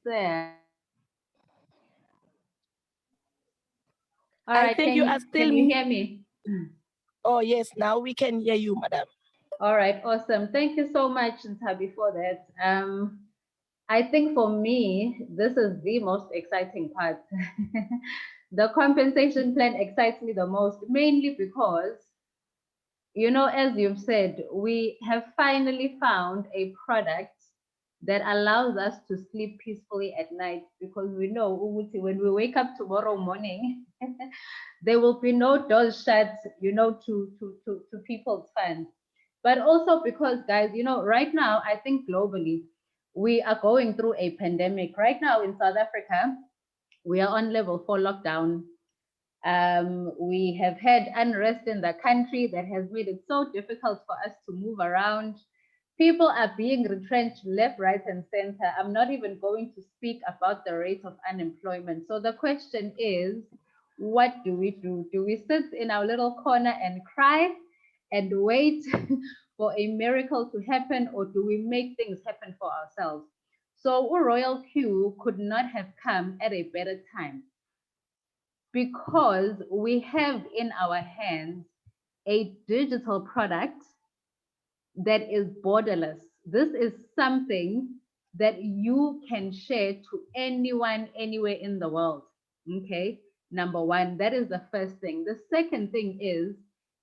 Sam. All I right, think you are still can you hear me? Oh, yes, now we can hear you, madam. All right, awesome. Thank you so much, Ntabi, for that. I think for me, this is the most exciting part. The compensation plan excites me the most, mainly because, you know, as you've said, we have finally found a product that allows us to sleep peacefully at night, because we know ukuthi when we wake up tomorrow morning, there will be no doors shut, you know, to people's funds. But also because, guys, you know, right now, I think globally, we are going through a pandemic. Right now in South Africa, we are on level 4 lockdown. We have had unrest in the country that has made it so difficult for us to move around. People are being retrenched left, right, and center. I'm not even going to speak about the rate of unemployment. So the question is, what do we do? Do we sit in our little corner and cry and wait for a miracle to happen, or do we make things happen for ourselves? So Royal Q could not have come at a better time, because we have in our hands a digital product that is borderless. This is something that you can share to anyone, anywhere in the world. Okay, number one, that is the first thing. The second thing is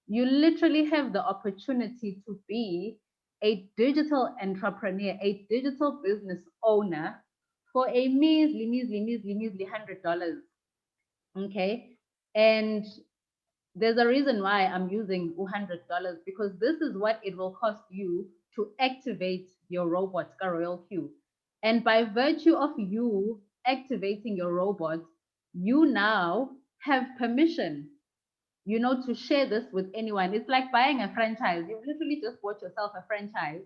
you literally have the opportunity to be a digital entrepreneur, a digital business owner for a measly $100. Okay, and there's a reason why I'm using $100, because this is what it will cost you to activate your robot, Royal Q. And by virtue of you activating your robot, you now have permission, you know, to share this with anyone. It's like buying a franchise. You've literally just bought yourself a franchise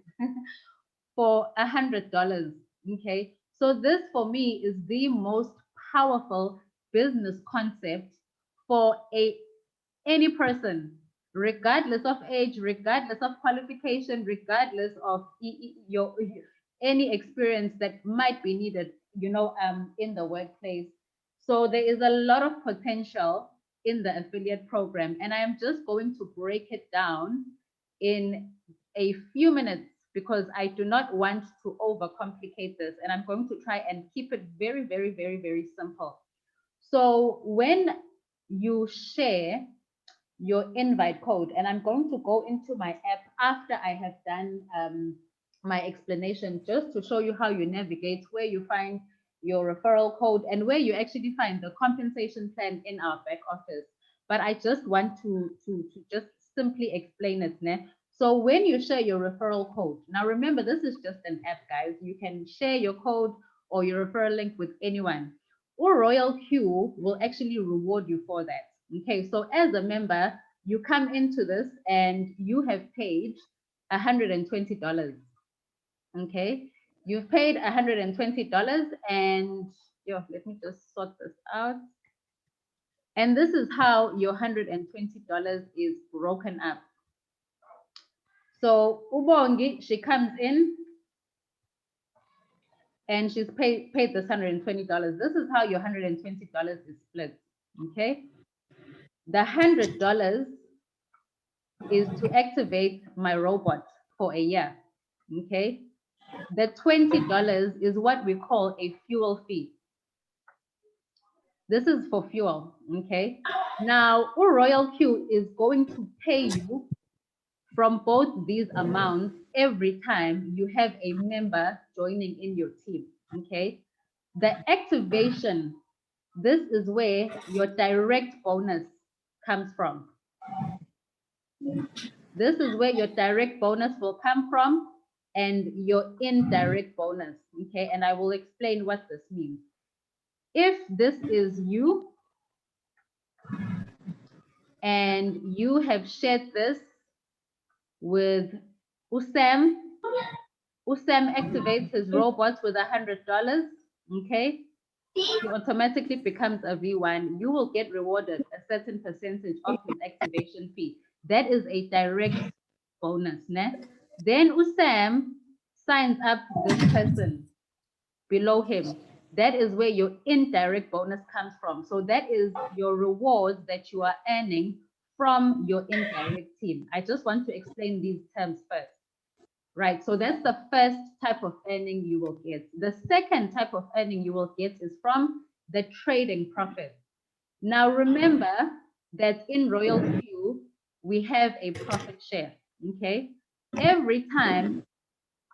for $100. Okay. So this for me is the most powerful business concept for any person, regardless of age, regardless of qualification, regardless of your any experience that might be needed, you know, in the workplace. So there is a lot of potential in the affiliate program, and I am just going to break it down in a few minutes, because I do not want to overcomplicate this, and I'm going to try and keep it very, very, very, very simple. So when you share your invite code, and I'm going to go into my app after I have done my explanation, just to show you how you navigate, where you find your referral code, and where you actually find the compensation plan in our back office. But I just want to just simply explain it. Ne? So when you share your referral code, now remember, this is just an app, guys. You can share your code or your referral link with anyone, or Royal Q will actually reward you for that. Okay, so as a member, you come into this and you have paid $120. Okay, you've paid $120, and let me just sort this out. And this is how your $120 is broken up. So Ubongi, she comes in and she's paid this $120. This is how your $120 is split. Okay, the $100 is to activate my robot for a year. Okay, the $20 is what we call a fuel fee. This is for fuel. Okay, now Royal Q is going to pay you from both these amounts every time you have a member joining in your team. Okay, the activation, this is where your direct bonus comes from. This is where your direct bonus will come from, and your indirect bonus. Okay, and I will explain what this means. If this is you and you have shared this with Usam, Usam activates his robots with $100. Okay, he automatically becomes a V1. You will get rewarded a certain percentage of his activation fee. That is a direct bonus. Ne? Then Usam signs up this person below him. that is where your indirect bonus comes from. So that is your rewards that you are earning from your indirect team. I just want to explain these terms first. Right, so that's the first type of earning you will get. The second type of earning you will get is from the trading profit. Now remember that in Royal Q, we have a profit share, okay? Every time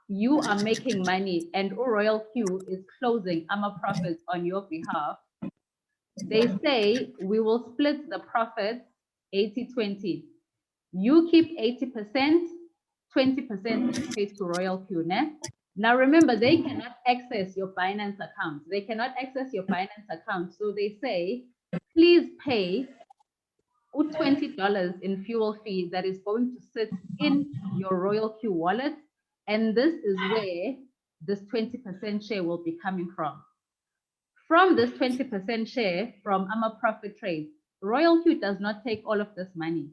you are making money and Royal Q is closing profits on your behalf, they say we will split the profit 80-20. You keep 80%, 20% is paid to Royal Q. Now remember, they cannot access your Binance account. They cannot access your Binance account. So they say, please pay $20 in fuel fee that is going to sit in your Royal Q wallet. And this is where this 20% share will be coming from. From this 20% share from Profit Trade, Royal Q does not take all of this money.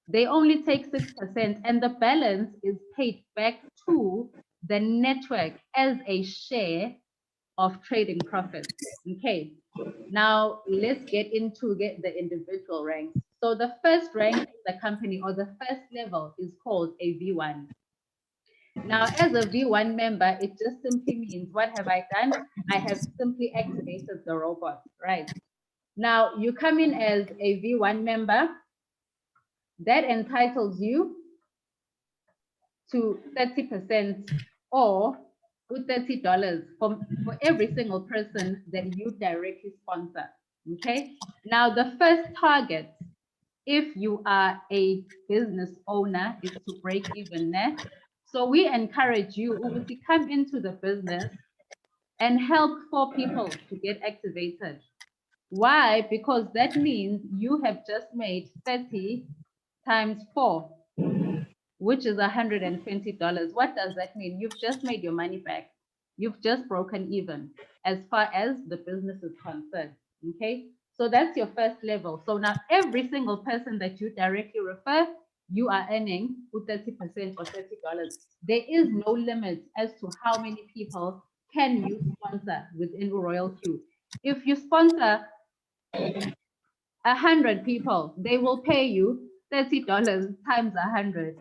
They only take 6%, and the balance is paid back to the network as a share of trading profits. Okay, now let's get into the individual ranks. So the first rank in the company, or the first level, is called a V1. Now, as a V1 member, it just simply means, what have I done? I have simply activated the robot, right? Now, you come in as a V1 member. That entitles you to 30% or $30 for every single person that you directly sponsor, okay? Now, the first target, if you are a business owner, is to break even. So we encourage you to come into the business and help 4 people to get activated. Why? Because that means you have just made 30 times 4, which is $120. What does that mean? You've just made your money back. You've just broken even as far as the business is concerned, okay? So that's your first level. So now every single person that you directly refer, you are earning 30% or $30. There is no limit as to how many people can you sponsor within Royal Q. If you sponsor 100 people, they will pay you $30 times 100,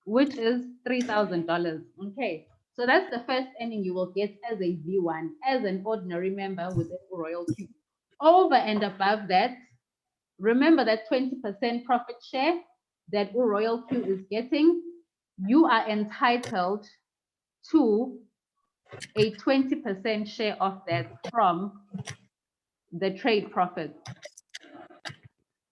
which is $3,000. Okay, so that's the first earning you will get as a V1, as an ordinary member within Royal Q. Over and above that, remember that 20% profit share that Royal Q is getting, you are entitled to a 20% share of that from the trade profit.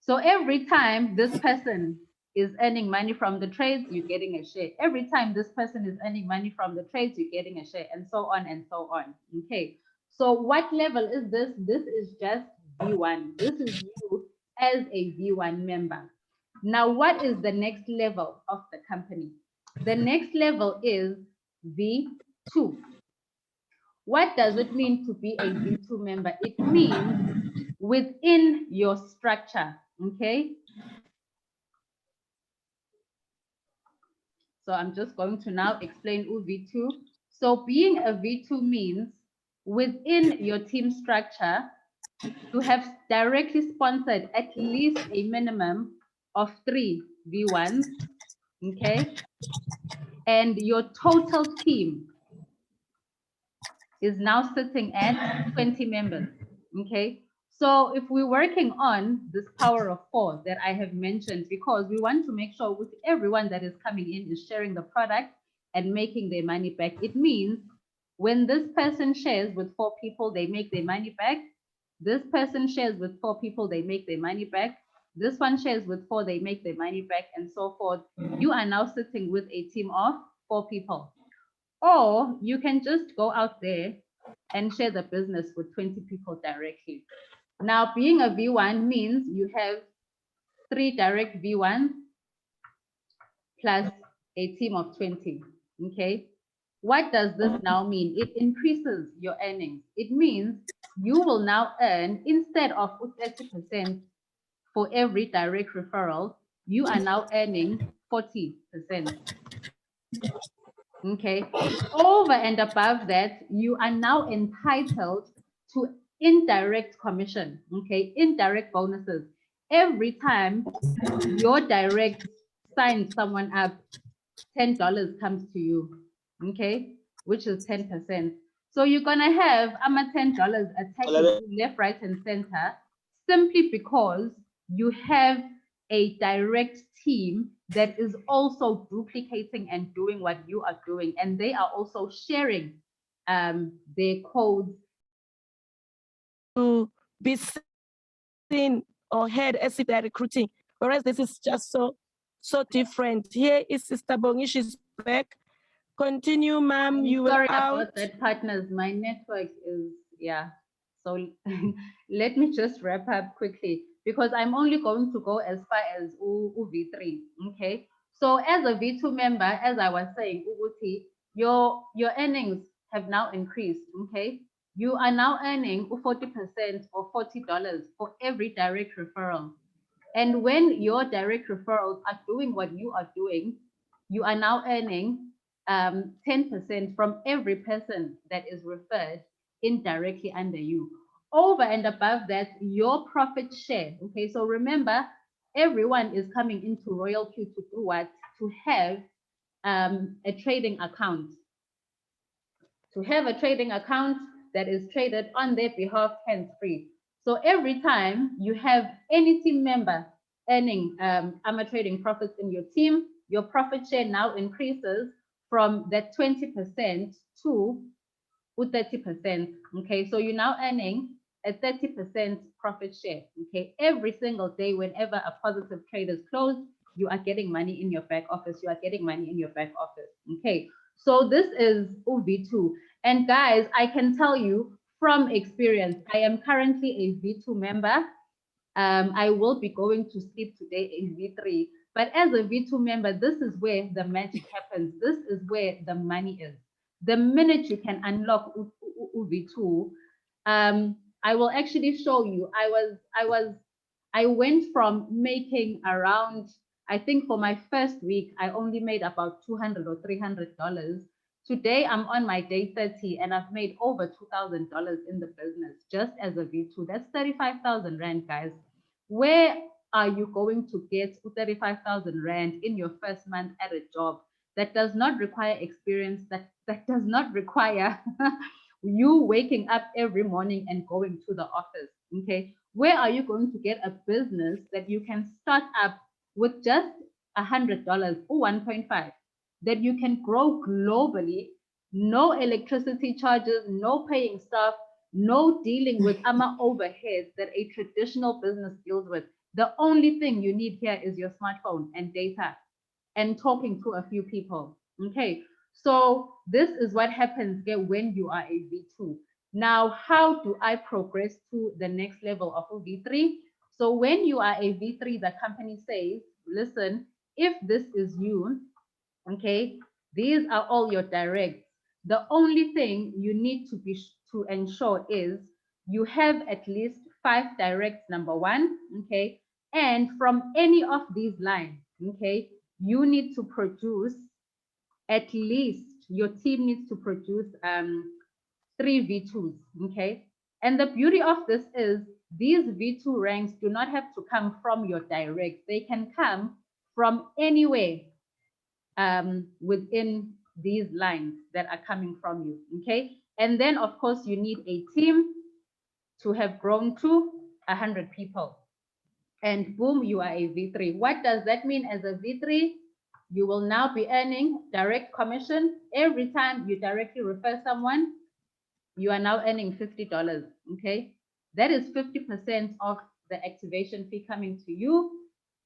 So every time this person is earning money from the trades, you're getting a share. Every time this person is earning money from the trades, you're getting a share, and so on and so on. Okay, so what level is this? This is just V1. This is you as a V1 member. Now, what is the next level of the company? The next level is V2. What does it mean to be a V2 member? It means within your structure, okay? So I'm just going to now explain V2. So being a V2 means within your team structure, you have directly sponsored at least a minimum of 3 V1s, okay? And your total team is now sitting at 20 members, okay? So if we're working on this power of 4 that I have mentioned, because we want to make sure with everyone that is coming in is sharing the product and making their money back, it means when this person shares with 4 people, they make their money back. This person shares with 4 people, they make their money back. This one shares with 4, they make their money back, and so forth. You are now sitting with a team of 4 people. Or you can just go out there and share the business with 20 people directly. Now, being a V1 means you have 3 direct V1s plus a team of 20, okay? What does this now mean? It increases your earnings. It means you will now earn, instead of 30% for every direct referral, you are now earning 40%. Okay, over and above that, you are now entitled to indirect commission, okay, indirect bonuses. Every time your direct signs someone up, $10 comes to you, okay, which is 10%. So you're gonna have $10 attacking you left, right, and center simply because you have a direct team that is also duplicating and doing what you are doing, and they are also sharing their codes to be seen or heard as if they're recruiting, whereas this is just so different. Here is Sister Bongi, she's back. Continue, ma'am. You were sorry out. about that, partners. My network is, yeah. So let me just wrap up quickly because I'm only going to go as far as V3. Okay. So as a V2 member, as I was saying, Uguti, your earnings have now increased. Okay. You are now earning 40% or $40 for every direct referral. And when your direct referrals are doing what you are doing, you are now earning 10% from every person that is referred indirectly under you. Over and above that, your profit share. Okay, so remember, everyone is coming into Royal Q to do what? To have a trading account. To have a trading account that is traded on their behalf hands-free. So every time you have any team member earning AMA trading profits in your team, your profit share now increases from that 20% to 30%. Okay, so you're now earning a 30% profit share. Okay, every single day, whenever a positive trade is closed, you are getting money in your back office. You are getting money in your back office. Okay, so this is UV2. And guys, I can tell you from experience, I am currently a V2 member. I will be going to sleep today in V3. But as a V2 member, this is where the magic happens. This is where the money is. The minute you can unlock V2, I will actually show you. I went from making around, I think for my first week, I only made about $200 or $300. Today, I'm on my day 30 and I've made over $2,000 in the business just as a V2. That's 35,000 Rand, guys. Where are you going to get 35,000 Rand in your first month at a job that does not require experience, that does not require you waking up every morning and going to the office? Okay, where are you going to get a business that you can start up with just $100 or 1.5 that you can grow globally? No electricity charges, no paying staff, no dealing with overheads that a traditional business deals with. The only thing you need here is your smartphone and data and talking to a few people. Okay, so this is what happens here when you are a V2. Now, how do I progress to the next level of a V3? So when you are a V3, the company says, listen, if this is you, okay, these are all your directs. The only thing you need to ensure is you have at least 5 directs, number one, okay, and from any of these lines, okay, you need to produce at least, your team needs to produce 3 V2s, okay? And the beauty of this is these V2 ranks do not have to come from your direct. They can come from anywhere within these lines that are coming from you, okay? And then, of course, you need a team to have grown to 100 people. And boom, you are a V3. What does that mean as a V3? You will now be earning direct commission. Every time you directly refer someone, you are now earning $50, okay? That is 50% of the activation fee coming to you.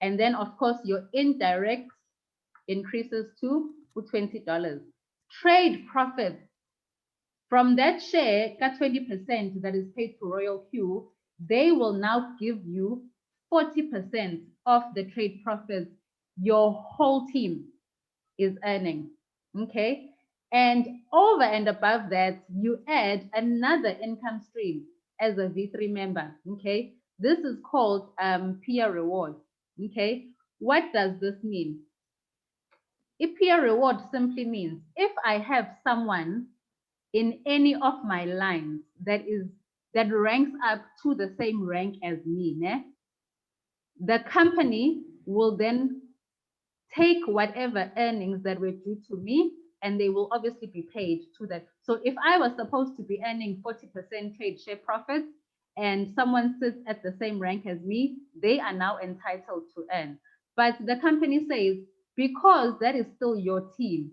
And then, of course, your indirect increases to $20. Trade profit from that share, got 20% that is paid to Royal Q, they will now give you 40% of the trade profits your whole team is earning, okay? And over and above that, you add another income stream as a V3 member, okay? This is called peer reward, okay? What does this mean? A peer reward simply means if I have someone in any of my lines that is that ranks up to the same rank as me, ne? The company will then take whatever earnings that were due to me, and they will obviously be paid to that. So if I was supposed to be earning 40% trade share profits and someone sits at the same rank as me, they are now entitled to earn. But the company says, because that is still your team,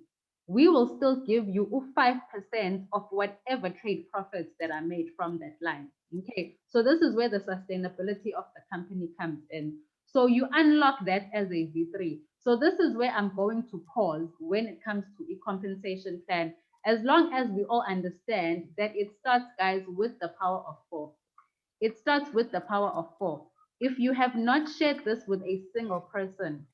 we will still give you 5% of whatever trade profits that are made from that line. Okay, so this is where the sustainability of the company comes in. So you unlock that as a V3. So this is where I'm going to pause when it comes to a compensation plan, as long as we all understand that it starts, guys, with the power of 4. It starts with the power of 4. If you have not shared this with a single person,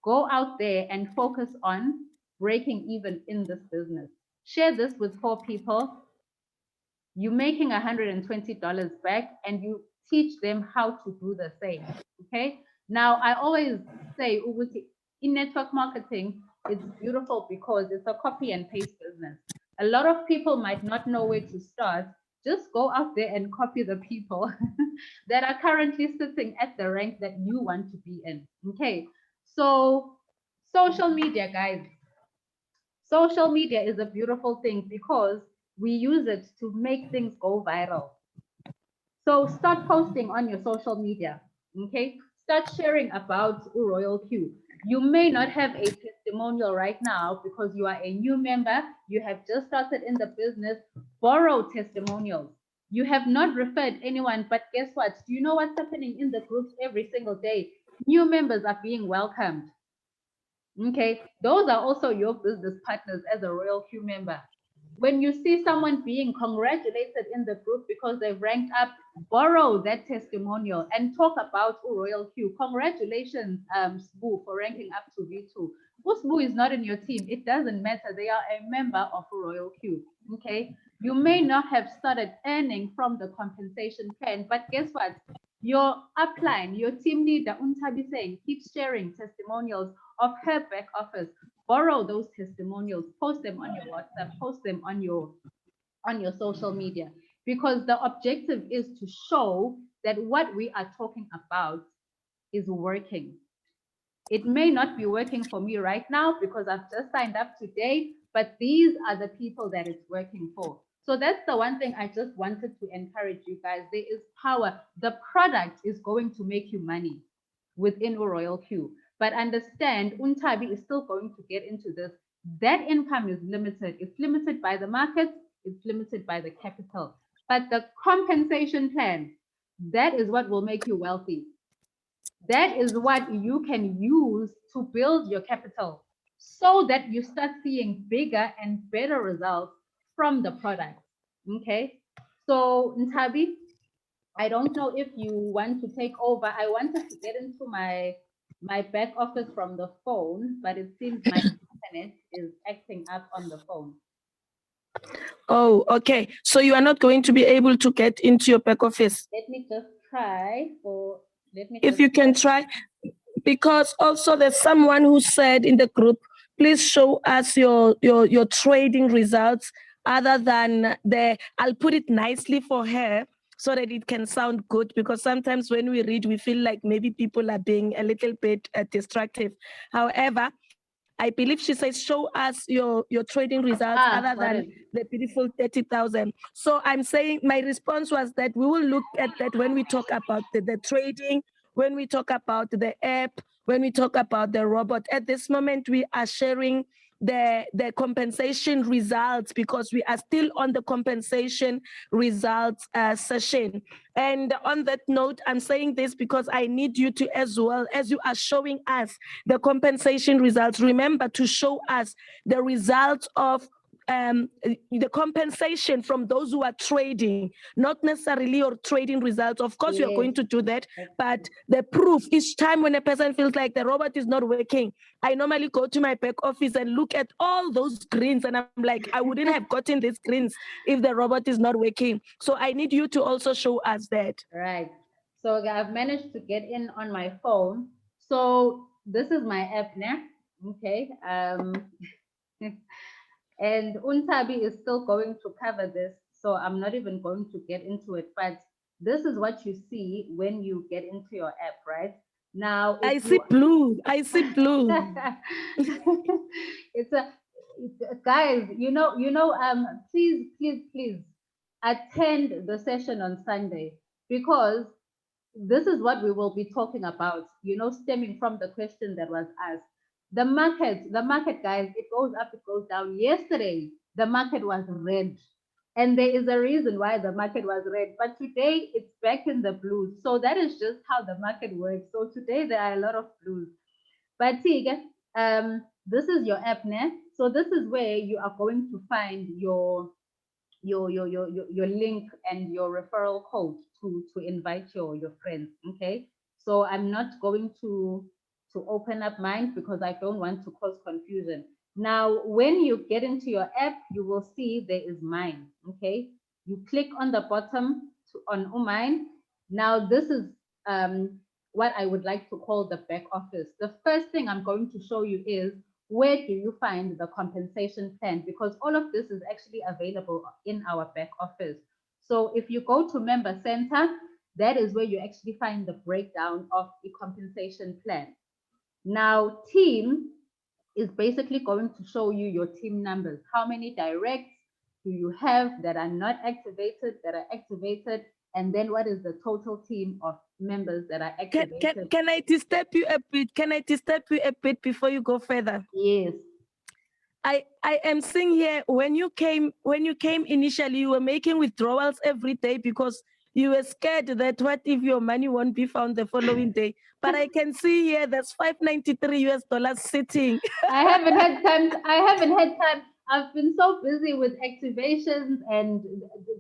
go out there and focus on breaking even in this business. Share this with 4 people. You're making $120 back, and you teach them how to do the same. Okay. Now, I always say in network marketing, it's beautiful because it's a copy and paste business. A lot of people might not know where to start. Just go out there and copy the people that are currently sitting at the rank that you want to be in. Okay. So, social media, guys. Social media is a beautiful thing because we use it to make things go viral. So start posting on your social media, okay? Start sharing about Royal Q. You may not have a testimonial right now because you are a new member, you have just started in the business. Borrow testimonials. You have not referred anyone, but guess what? Do you know what's happening in the groups every single day? New members are being welcomed. Okay, those are also your business partners as a Royal Q member. When you see someone being congratulated in the group because they've ranked up, borrow that testimonial and talk about Royal Q. Congratulations, Sbu, for ranking up to V2. Sbu is not in your team. It doesn't matter. They are a member of Royal Q. Okay, you may not have started earning from the compensation plan, but guess what? Your upline, your team leader, Untabi saying, keep sharing testimonials of her back office. Borrow those testimonials, post them on your WhatsApp, post them on your social media, because the objective is to show that what we are talking about is working. It may not be working for me right now because I've just signed up today, but these are the people that it's working for. So that's the one thing I just wanted to encourage you guys. There is power. The product is going to make you money within Royal Q. But understand, Untabi is still going to get into this. That income is limited. It's limited by the market. It's limited by the capital. But the compensation plan, that is what will make you wealthy. That is what you can use to build your capital so that you start seeing bigger and better results from the product. Okay. So Ntabi, I don't know if you want to take over. I wanted to get into my back office from the phone, but it seems my internet is acting up on the phone. Oh, okay. So you are not going to be able to get into your back office. Let me just try if you can try, because also there's someone who said in the group, please show us your trading results other than I'll put it nicely for her so that it can sound good, because sometimes when we read, we feel like maybe people are being a little bit destructive. However, I believe she says, show us your trading results other than the beautiful 30,000. So I'm saying my response was that we will look at that when we talk about the trading, when we talk about the app, when we talk about the robot. At this moment, we are sharing the compensation results because we are still on the compensation results session. And on that note, I'm saying this because I need you to, as well as you are showing us the compensation results, remember to show us the results of the compensation from those who are trading, not necessarily your trading results. Of course, you're going to do that, but the proof, each time when a person feels like the robot is not working, I normally go to my back office and look at all those greens, and I'm like, I wouldn't have gotten these greens if the robot is not working. So I need you to also show us that. Right. So I've managed to get in on my phone. So this is my app now. Okay. And Untabi is still going to cover this. so I'm not even going to get into it, but this is what you see when you get into your app, right? Now, I if see you blue. I see blue. guys, please attend the session on Sunday, because this is what we will be talking about, stemming from the question that was asked. The market, guys, it goes up, it goes down. Yesterday, the market was red. And there is a reason why the market was red. But today, it's back in the blues. So that is just how the market works. So today, there are a lot of blues. But see, this is your app, ne? So this is where you are going to find your link and your referral code to invite your friends. Okay, so I'm not going to open up mine because I don't want to cause confusion. Now, when you get into your app, you will see there is mine. Okay, you click on the bottom on mine. Now, this is what I would like to call the back office. The first thing I'm going to show you is, where do you find the compensation plan? Because all of this is actually available in our back office. So if you go to Member Center, that is where you actually find the breakdown of the compensation plan. Now, team is basically going to show you your team numbers. How many directs do you have that are not activated, that are activated? And then what is the total team of members that are activated? Can I disturb you a bit? Can I disturb you a bit before you go further? Yes. I am seeing here, when you came initially, you were making withdrawals every day because you were scared that what if your money won't be found the following day. But I can see here there's $593 sitting. I haven't had time. I've been so busy with activations, and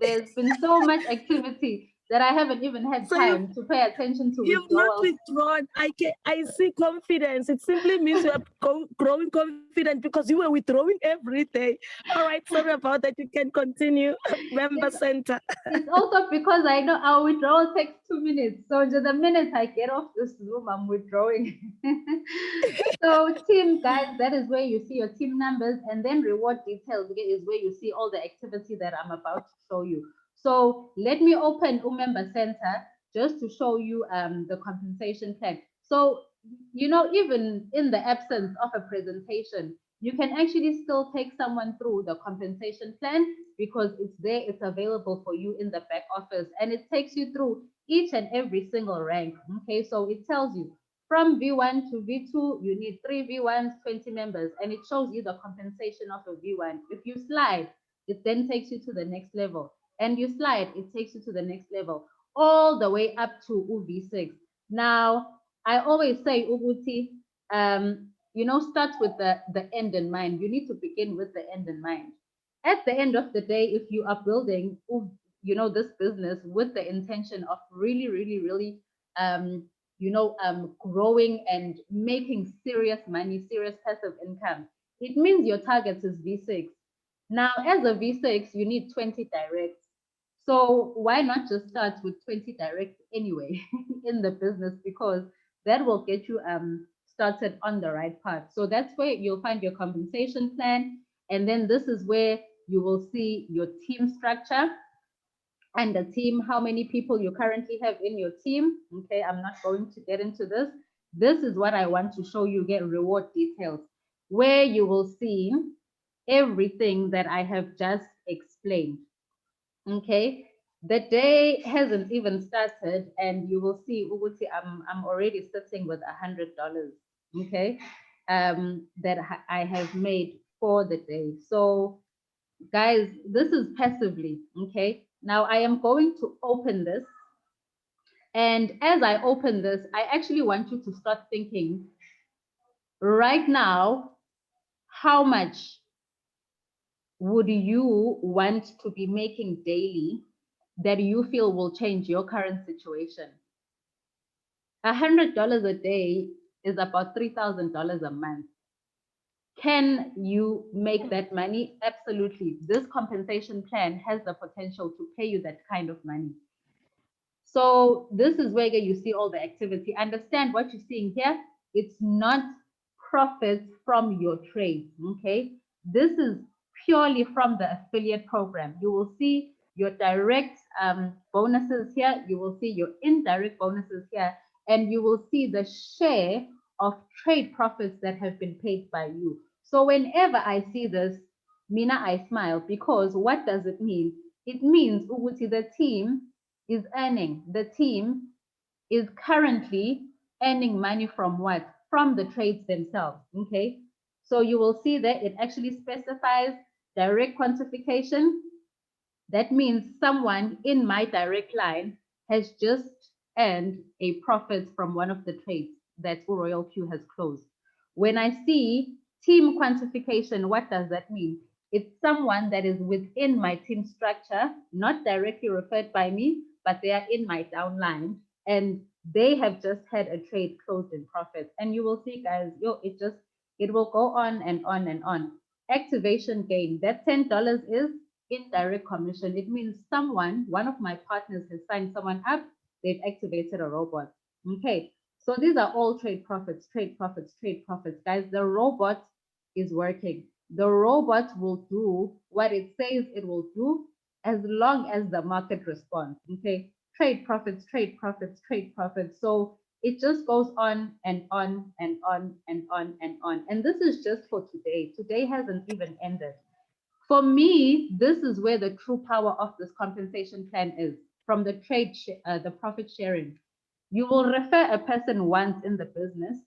there's been so much activity that I haven't even had So time to pay attention to you've not withdrawals. withdrawn. I see confidence. It simply means you are growing confident because you were withdrawing every day. All right, sorry about that. You can continue. Member Center. It's also because I know our withdrawal takes 2 minutes. So just the minute I get off this Zoom, I'm withdrawing. So team, guys, that is where you see your team numbers, and then reward details is where you see all the activity that I'm about to show you. So let me open Member Center just to show you the compensation plan. So, even in the absence of a presentation, you can actually still take someone through the compensation plan, because it's there, it's available for you in the back office, and it takes you through each and every single rank. Okay, so it tells you from V1 to V2, you need 3 V1s, 20 members, and it shows you the compensation of a V1. If you slide, it then takes you to the next level, and you slide, it takes you to the next level, all the way up to V6. Now, I always say, Uguti, start with the end in mind. You need to begin with the end in mind. At the end of the day, if you are building, this business with the intention of really, really, really, growing and making serious money, serious passive income, it means your target is V6. Now, as a V6, you need 20 directs. So why not just start with 20 directs anyway in the business, because that will get you started on the right path. So that's where you'll find your compensation plan. And then this is where you will see your team structure and the team, how many people you currently have in your team. Okay, I'm not going to get into this. This is what I want to show you, get reward details, where you will see everything that I have just explained. Okay, the day hasn't even started, and you will see, Uguti, I'm already sitting with $100, okay, that I have made for the day. So guys, this is passively, okay? Now I am going to open this. And as I open this, I actually want you to start thinking right now, how much would you want to be making daily that you feel will change your current situation? $100 a day is about $3,000 a month. Can you make that money? Absolutely. This compensation plan has the potential to pay you that kind of money. So this is where you see all the activity. Understand what you're seeing here. It's not profits from your trade, okay? This is purely from the affiliate program. You will see your direct bonuses here, you will see your indirect bonuses here, and you will see the share of trade profits that have been paid by you. So whenever I see this, Mina, I smile, because what does it mean? It means Uguti, the team is earning. The team is currently earning money from what? From the trades themselves, okay? So you will see that it actually specifies direct quantification. That means someone in my direct line has just earned a profit from one of the trades that Royal Q has closed. When I see team quantification, what does that mean? It's someone that is within my team structure, not directly referred by me, but they are in my downline, and they have just had a trade closed in profit. And you will see, guys, it will go on and on and on. Activation gain, that $10 is indirect commission. It means one of my partners has signed someone up, they've activated a robot. Okay, so these are all trade profits, trade profits, trade profits. Guys, the robot is working. The robot will do what it says it will do as long as the market responds. Okay, trade profits, trade profits, trade profits. So it just goes on and on and on and on and on. And this is just for today. Today hasn't even ended. For me, this is where the true power of this compensation plan is, from the the profit sharing. You will refer a person once in the business.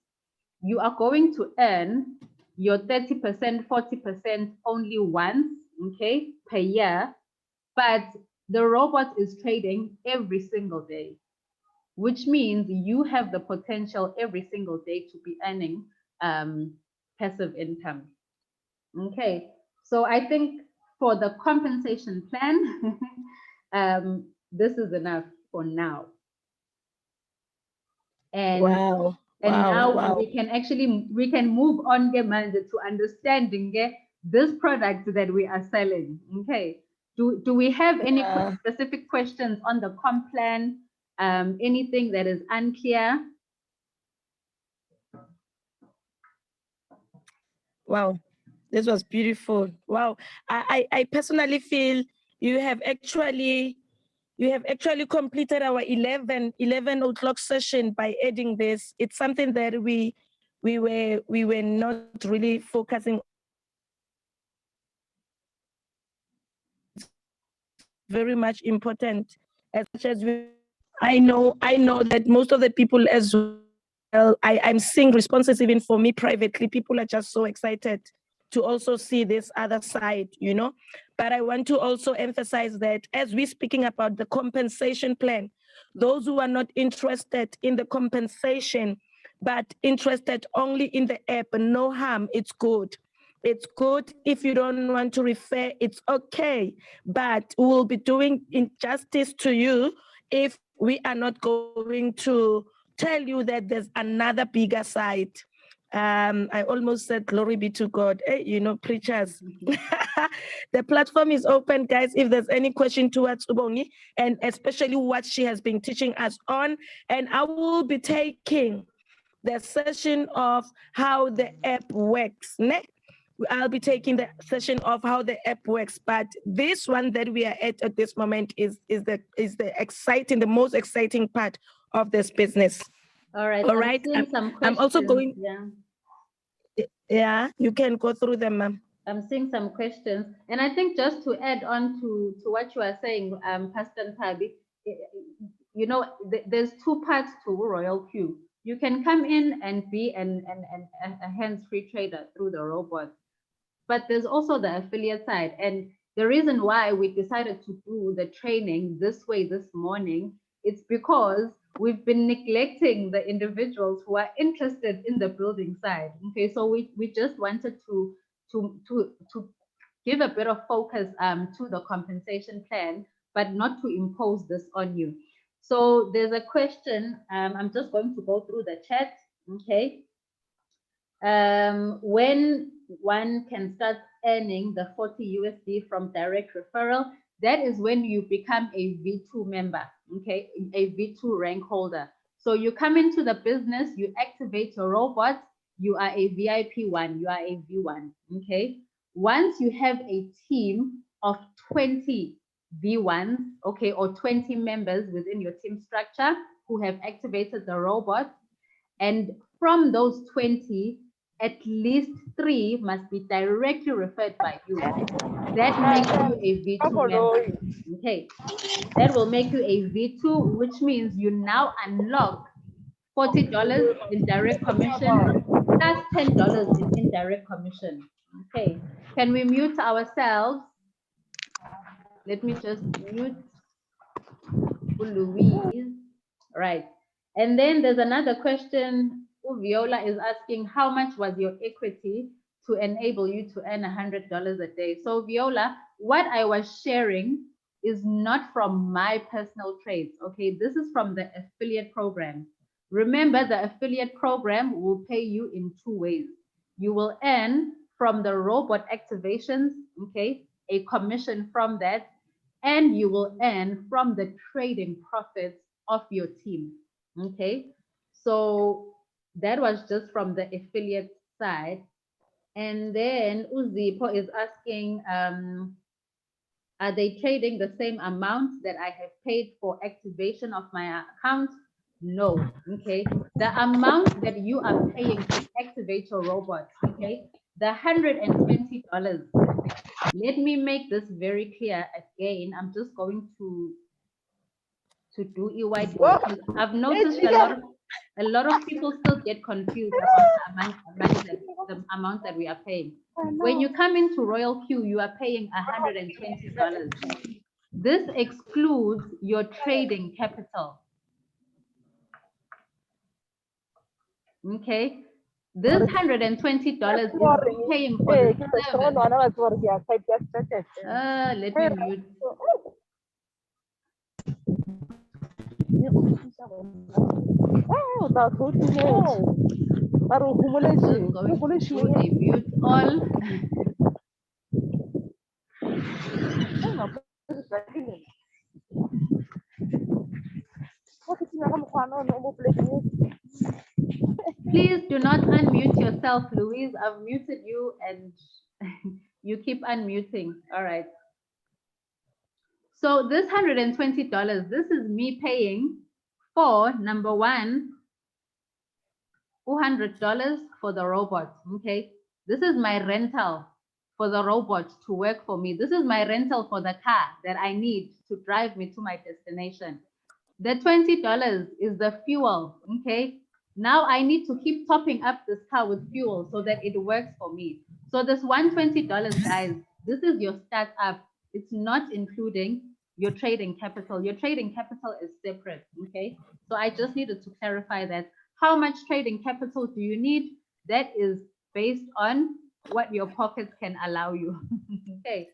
You are going to earn your 30%, 40% only once, okay, per year. But the robot is trading every single day, which means you have the potential every single day to be earning passive income. Okay, so I think for the compensation plan, this is enough for now. And Wow. now we can move on to understanding this product that we are selling. Okay, do we have any specific questions on the comp plan? Anything that is unclear? Wow, this was beautiful. Wow, I personally feel you have actually completed our 11 o'clock session by adding this. It's something that we were not really focusing. Very much important, as much as I know that most of the people as well, I'm seeing responses even for me privately. People are just so excited to also see this other side, you know. But I want to also emphasize that as we're speaking about the compensation plan, those who are not interested in the compensation, but interested only in the app, no harm, it's good. It's good. If you don't want to refer, it's okay. But we'll be doing injustice to you if we are not going to tell you that there's another bigger side. I almost said glory be to God. Hey, you know, preachers. The platform is open, guys. If there's any question towards Ubongi, and especially what she has been teaching us on, and I will be taking the session of how the app works. I'll be taking the session of how the app works, but this one that we are at this moment is the exciting, the most exciting part of this business. All right. All right. I'm also going. Yeah, you can go through them, ma'am. I'm seeing some questions, and I think just to add on to what you are saying, Pastor Mpabi, you know, there's two parts to Royal Q. You can come in and be a hands-free trader through the robot, but there's also the affiliate side. And the reason why we decided to do the training this way this morning, it's because we've been neglecting the individuals who are interested in the building side. Okay, so we just wanted to give a bit of focus to the compensation plan, but not to impose this on you. So there's a question. I'm just going to go through the chat. Okay. When one can start earning the 40 USD from direct referral, that is when you become a V2 member, okay, a V2 rank holder. So you come into the business, you activate your robot, you are a VIP 1, you are a V1, okay? Once you have a team of 20 V1s, okay, or 20 members within your team structure who have activated the robot. And from those 20, at least 3 must be directly referred by you. That makes you a V2 member. Okay, that will make you a V2, which means you now unlock $40 in direct commission plus $10 in indirect commission. Okay, can we mute ourselves? Let me just mute Louise. Right. And then there's another question. Viola is asking, how much was your equity to enable you to earn $100 a day? So Viola, what I was sharing is not from my personal trades. Okay, this is from the affiliate program. Remember, the affiliate program will pay you in 2 ways. You will earn from the robot activations, okay, a commission from that, and you will earn from the trading profits of your team. Okay, so that was just from the affiliate side. And then Uzipo is asking, are they trading the same amount that I have paid for activation of my account? No. Okay, the amount that you are paying to activate your robot, okay, the $120. Let me make this very clear again. I'm just going to do a whiteboard. I've noticed a lot of people still get confused about the amount that we are paying. When you come into Royal Q, you are paying $120. This excludes your trading capital. Okay, this $120 is paying for the service. Let me mute. Mute all. Please do not unmute yourself, Louise. I've muted you and you keep unmuting. All right. So this $120, this is me paying for, number one, $200 for the robot, okay? This is my rental for the robot to work for me. This is my rental for the car that I need to drive me to my destination. The $20 is the fuel, okay? Now I need to keep topping up this car with fuel so that it works for me. So this $120, guys, this is your startup. It's not including your trading capital. Your trading capital is separate, okay? So I just needed to clarify that. How much trading capital do you need? That is based on what your pockets can allow you, okay?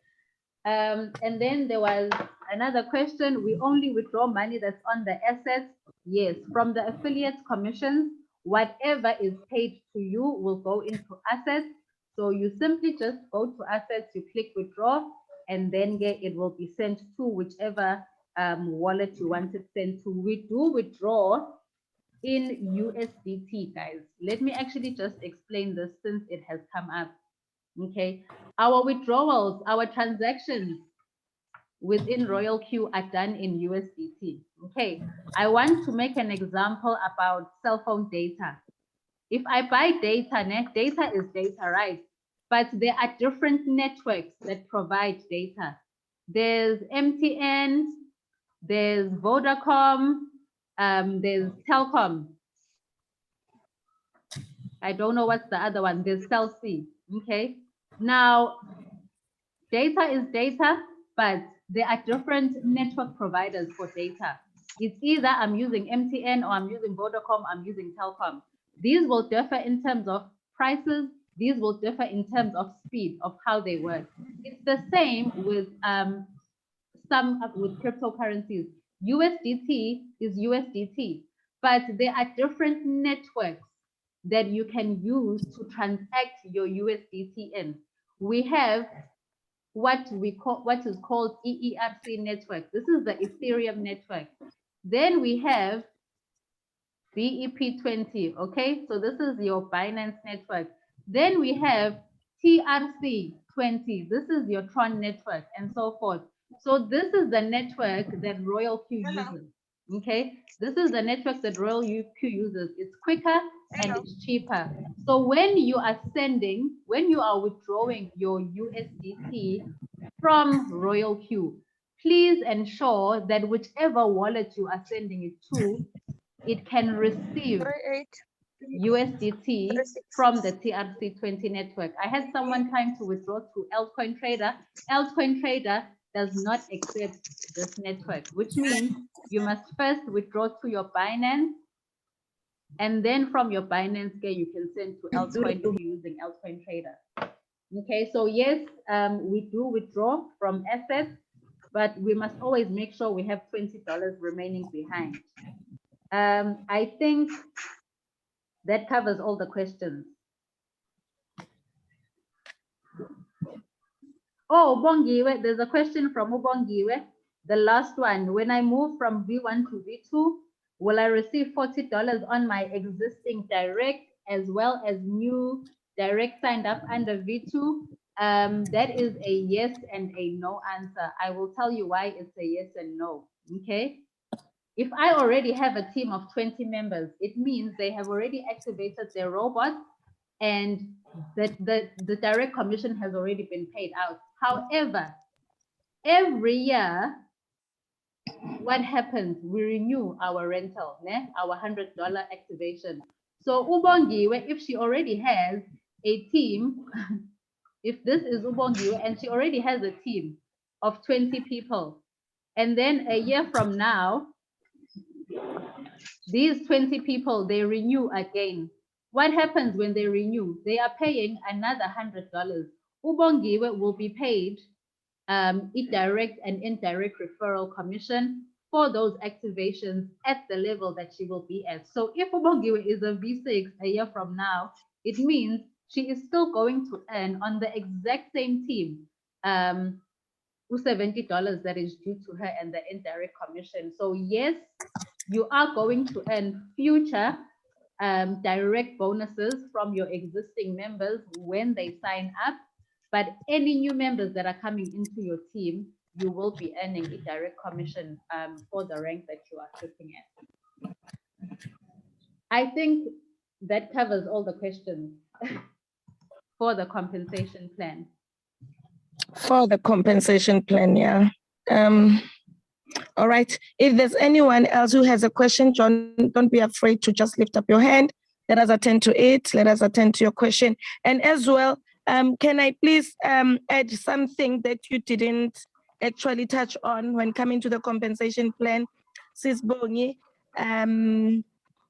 And then there was another question. We only withdraw money that's on the assets. Yes, from the affiliates commissions, whatever is paid to you will go into assets. So you simply just go to assets, you click withdraw, and then it will be sent to whichever wallet you want it sent to. We do withdraw in USDT, guys. Let me actually just explain this since it has come up. Okay, our withdrawals, our transactions within Royal Q are done in USDT. Okay, I want to make an example about cell phone data. If I buy data, data is data, right? But there are different networks that provide data. There's MTN, there's Vodacom, there's Telkom. I don't know what's the other one. There's Cell C. Okay. Now, data is data, but there are different network providers for data. It's either I'm using MTN or I'm using Vodacom, I'm using Telkom. These will differ in terms of prices. These will differ in terms of speed of how they work. It's the same with with cryptocurrencies. USDT is USDT, but there are different networks that you can use to transact your USDT in. We have what is called EERC network. This is the Ethereum network. Then we have BEP20, okay? So this is your Binance network. Then we have TRC20. This is your Tron network and so forth. So this is the network that Royal Q uses. Okay, this is the network that Royal Q uses. It's quicker and it's cheaper. So when you are withdrawing your USDT from Royal Q, please ensure that whichever wallet you are sending it to, it can receive USDT from the TRC20 network. I had someone trying to withdraw to Altcoin Trader. Altcoin Trader does not accept this network, which means you must first withdraw to your Binance, and then from your Binance, you can send to Altcoin if you're using Altcoin Trader. Okay, so yes, we do withdraw from assets, but we must always make sure we have $20 remaining behind. I think that covers all the questions. Oh, Bongiwe, there's a question from Ubongiwe. The last one, when I move from V1 to V2, will I receive $40 on my existing direct as well as new direct signed up under V2? That is a yes and a no answer. I will tell you why it's a yes and no, okay? If I already have a team of 20 members, it means they have already activated their robots and the direct commission has already been paid out. However, every year, what happens? We renew our rental, our $100 activation. So Ubongiwe, if she already has a team, if this is Ubongiwe and she already has a team of 20 people, and then a year from now, these 20 people, they renew again. What happens when they renew? They are paying another $100. Ubongiwe will be paid direct and indirect referral commission for those activations at the level that she will be at. So if Ubongiwe is a V6 a year from now, it means she is still going to earn on the exact same team $70 that is due to her and the indirect commission. So yes, you are going to earn future direct bonuses from your existing members when they sign up, but any new members that are coming into your team, you will be earning a direct commission for the rank that you are sitting at. I think that covers all the questions for the compensation plan. For the compensation plan, yeah. All right. If there's anyone else who has a question, John, don't be afraid to just lift up your hand. Let us attend to it. Let us attend to your question. And as well, can I please add something that you didn't actually touch on when coming to the compensation plan, Sis Bongi,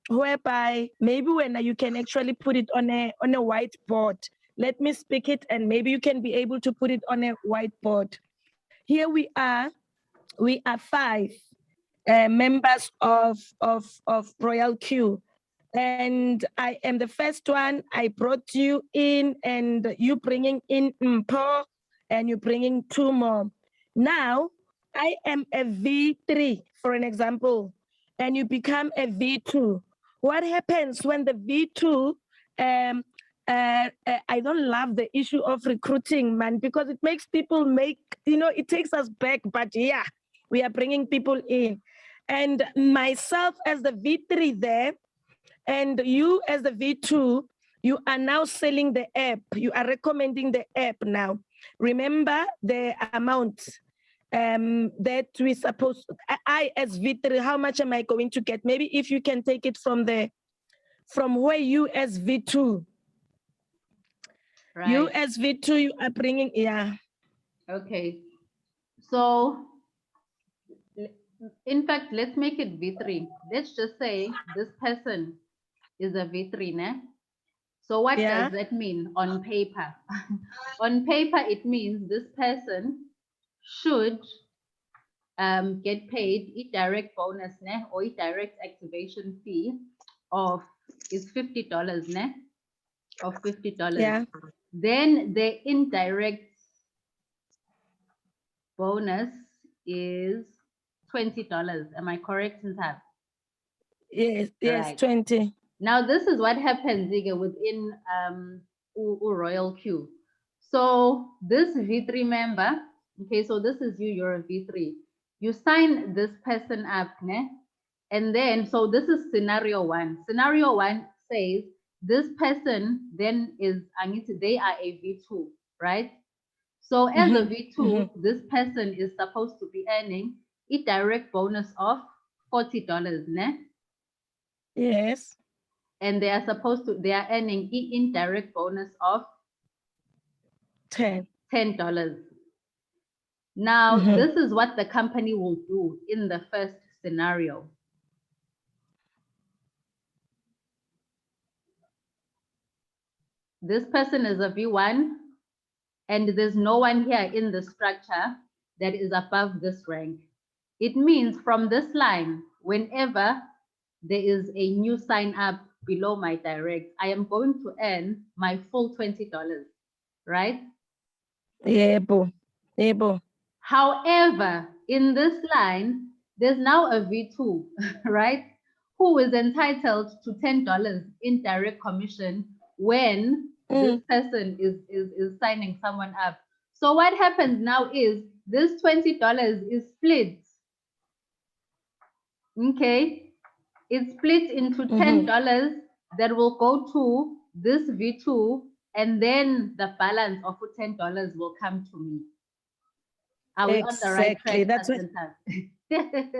whereby maybe when you can actually put it on a whiteboard. Let me speak it, and maybe you can be able to put it on a whiteboard. Here we are 5 members of Royal Q, and I am the first one. I brought you in, and you bringing in Mpo, and you bringing 2 more. Now I am a V3, for an example, and you become a V2. What happens when the V2? I don't love the issue of recruiting, man, because it makes people it takes us back, but yeah, we are bringing people in. And myself as the V3 there, and you as the V2, you are now selling the app. You are recommending the app now. Remember the amount that we supposed, I as V3, how much am I going to get? Maybe if you can take it from where you as V2. Right. You as V2, you are bringing, yeah. Okay. So, in fact, let's make it V3. Let's just say this person is a V3, ne? So what does that mean on paper? On paper, it means this person should get paid a direct bonus, ne? Or a direct activation fee of is $50, ne? Of $50. Yeah. Then the indirect bonus is $20. Am I correct, Ntab? Yes, yes, right. 20. Now this is what happens within Royal Q. So this V3 member, Okay, so this is you, you're a V3. You sign this person up, ne? And then, so this is scenario one. Scenario one says this person then is, they are a V2, right? So as a V2, this person is supposed to be earning a direct bonus of $40, ne? Yes. And they are earning an indirect bonus of $10. Now, this is what the company will do in the first scenario. This person is a V1, and there's no one here in the structure that is above this rank. It means from this line, whenever there is a new sign up below my direct, I am going to earn my full $20, right? Yebo. Yebo. However, in this line, there's now a V2, right? Who is entitled to $10 in direct commission when this person is signing someone up. So what happens now is this $20 is split. Okay, it's split into $10 that will go to this V2, and then the balance of $10 will come to me. Are we on the right track? That's what,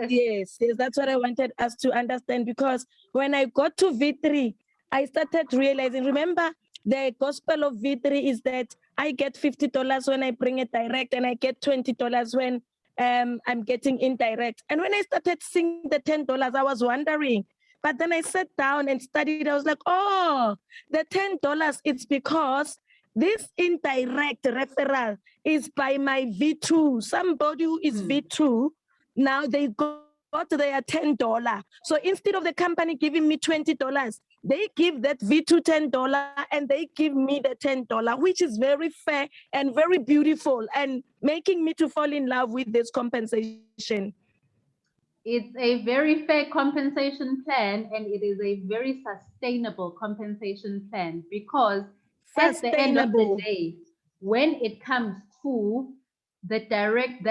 yes, that's what I wanted us to understand, because when I got to V3, I started realizing, remember, the gospel of V3 is that I get $50 when I bring it direct, and I get $20 when I'm getting indirect. And when I started seeing the $10, I was wondering. But then I sat down and studied. I was like, oh, the $10, it's because this indirect referral is by my V2. Somebody who is V2, now they got their $10. So instead of the company giving me $20, they give that V2 $10 and they give me the $10, which is very fair and very beautiful and making me to fall in love with this compensation. It's a very fair compensation plan, and it is a very sustainable compensation plan, because at the end of the day, when it comes to the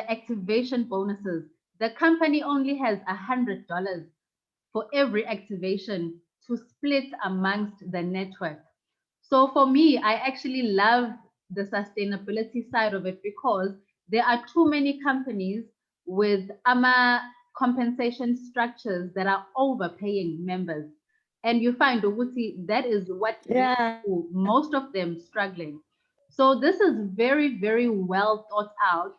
activation bonuses, the company only has $100 for every activation to split amongst the network. So for me, I actually love the sustainability side of it, because there are too many companies with compensation structures that are overpaying members. And you find, Uguti, that is what most of them struggling. So this is very, very well thought out.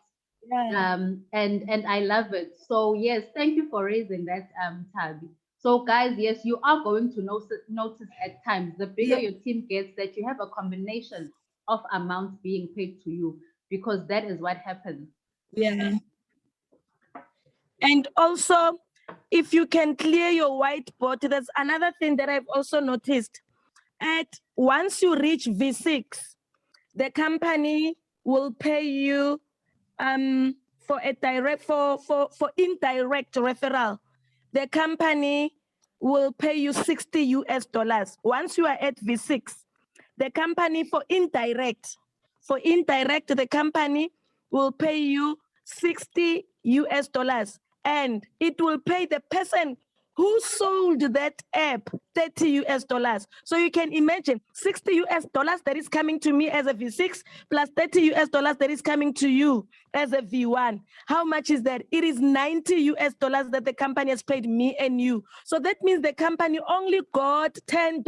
And I love it. So yes, thank you for raising that, Tabi. So guys, yes, you are going to notice at times, the bigger your team gets, that you have a combination of amounts being paid to you, because that is what happens. Yeah. And also, if you can clear your whiteboard, there's another thing that I've also noticed. Once you reach V6, the company will pay you for a direct for indirect referral. The company will pay you $60. Once you are at V6, the company for indirect, the company will pay you $60, and it will pay the person who sold that app $30. So you can imagine $60 that is coming to me as a V6 plus $30 that is coming to you as a V1. How much is that? It is $90 that the company has paid me and you. So that means the company only got $10.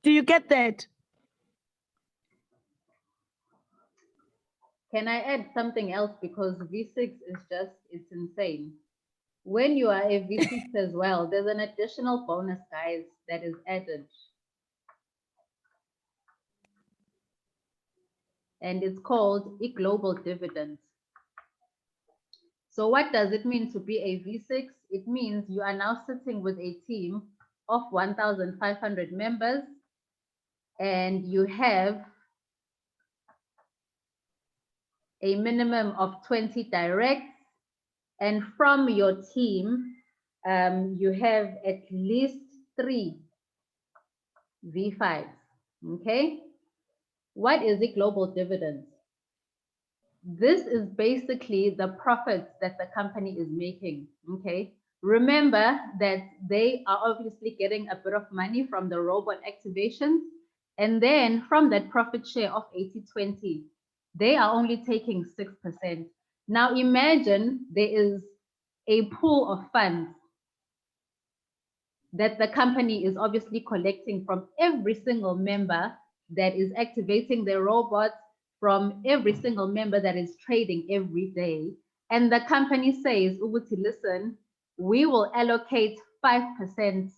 Do you get that? Can I add something else? Because V6 is just, it's insane. When you are a V6 as well, there's an additional bonus, guys, that is added. And it's called a global dividend. So what does it mean to be a V6? It means you are now sitting with a team of 1,500 members, and you have a minimum of 20 directs, and from your team, you have at least 3 V5s, okay? What is the global dividend? This is basically the profits that the company is making, okay? Remember that they are obviously getting a bit of money from the robot activations, and then from that profit share of 80-20, they are only taking 6%. Now imagine there is a pool of funds that the company is obviously collecting from every single member that is activating their robots, from every single member that is trading every day. And the company says, Ubuti, listen, we will allocate 5%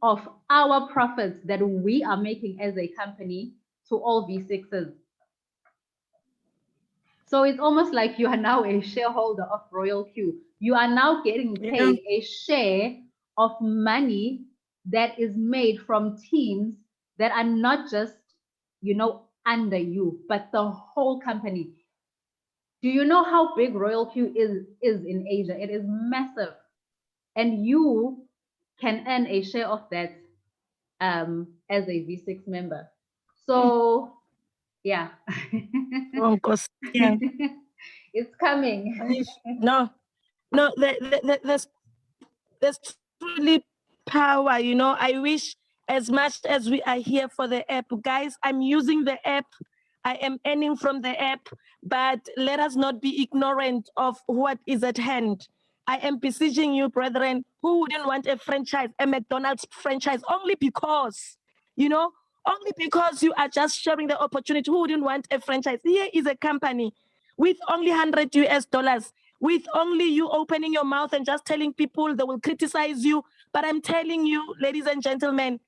of our profits that we are making as a company to all V6s. So it's almost like you are now a shareholder of Royal Q. You are now getting paid a share of money that is made from teams that are not just, under you, but the whole company. Do you know how big Royal Q is in Asia? It is massive. And you can earn a share of that as a V6 member. So, yeah. Yeah. It's coming. No, there's truly power. I wish, as much as we are here for the app, guys, I'm using the app. I am earning from the app, but let us not be ignorant of what is at hand. I am beseeching you, brethren, who wouldn't want a franchise, a McDonald's franchise, only because you are just sharing the opportunity. Who wouldn't want a franchise? Here is a company with only $100, with only you opening your mouth and just telling people they will criticize you. But I'm telling you, ladies and gentlemen,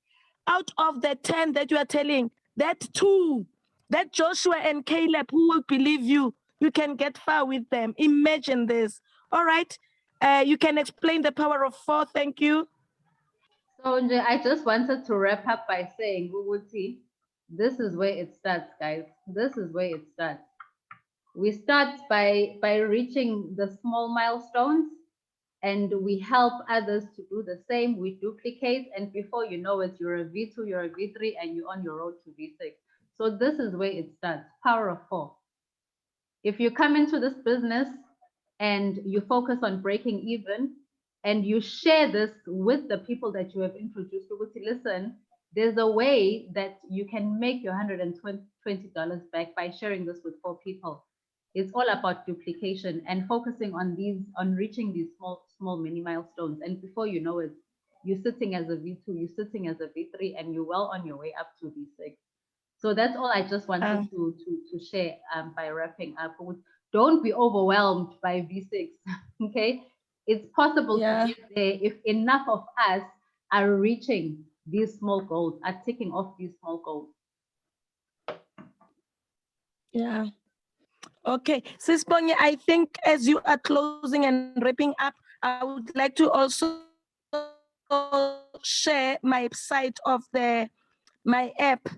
out of the 10 that you are telling, that 2, that Joshua and Caleb who will believe you, you can get far with them. Imagine this. All right. You can explain the power of 4. Thank you. So I just wanted to wrap up by saying, Uguti, this is where it starts, guys. This is where it starts. We start by reaching the small milestones, and we help others to do the same. We duplicate, and before you know it, you're a V2, you're a V3, and you're on your road to V6. So this is where it starts, power of 4. If you come into this business and you focus on breaking even, and you share this with the people that you have introduced to, listen, there's a way that you can make your $120 back by sharing this with 4 people. It's all about duplication and focusing on reaching these small mini milestones. And before you know it, you're sitting as a V2, you're sitting as a V3, and you're well on your way up to V6. So that's all I just wanted to share by wrapping up. Don't be overwhelmed by V6, okay? It's possible to get there if enough of us are reaching these small goals, are ticking off these small goals. Yeah. Okay, Sis Bonye, I think as you are closing and wrapping up, I would like to also share my site of my app.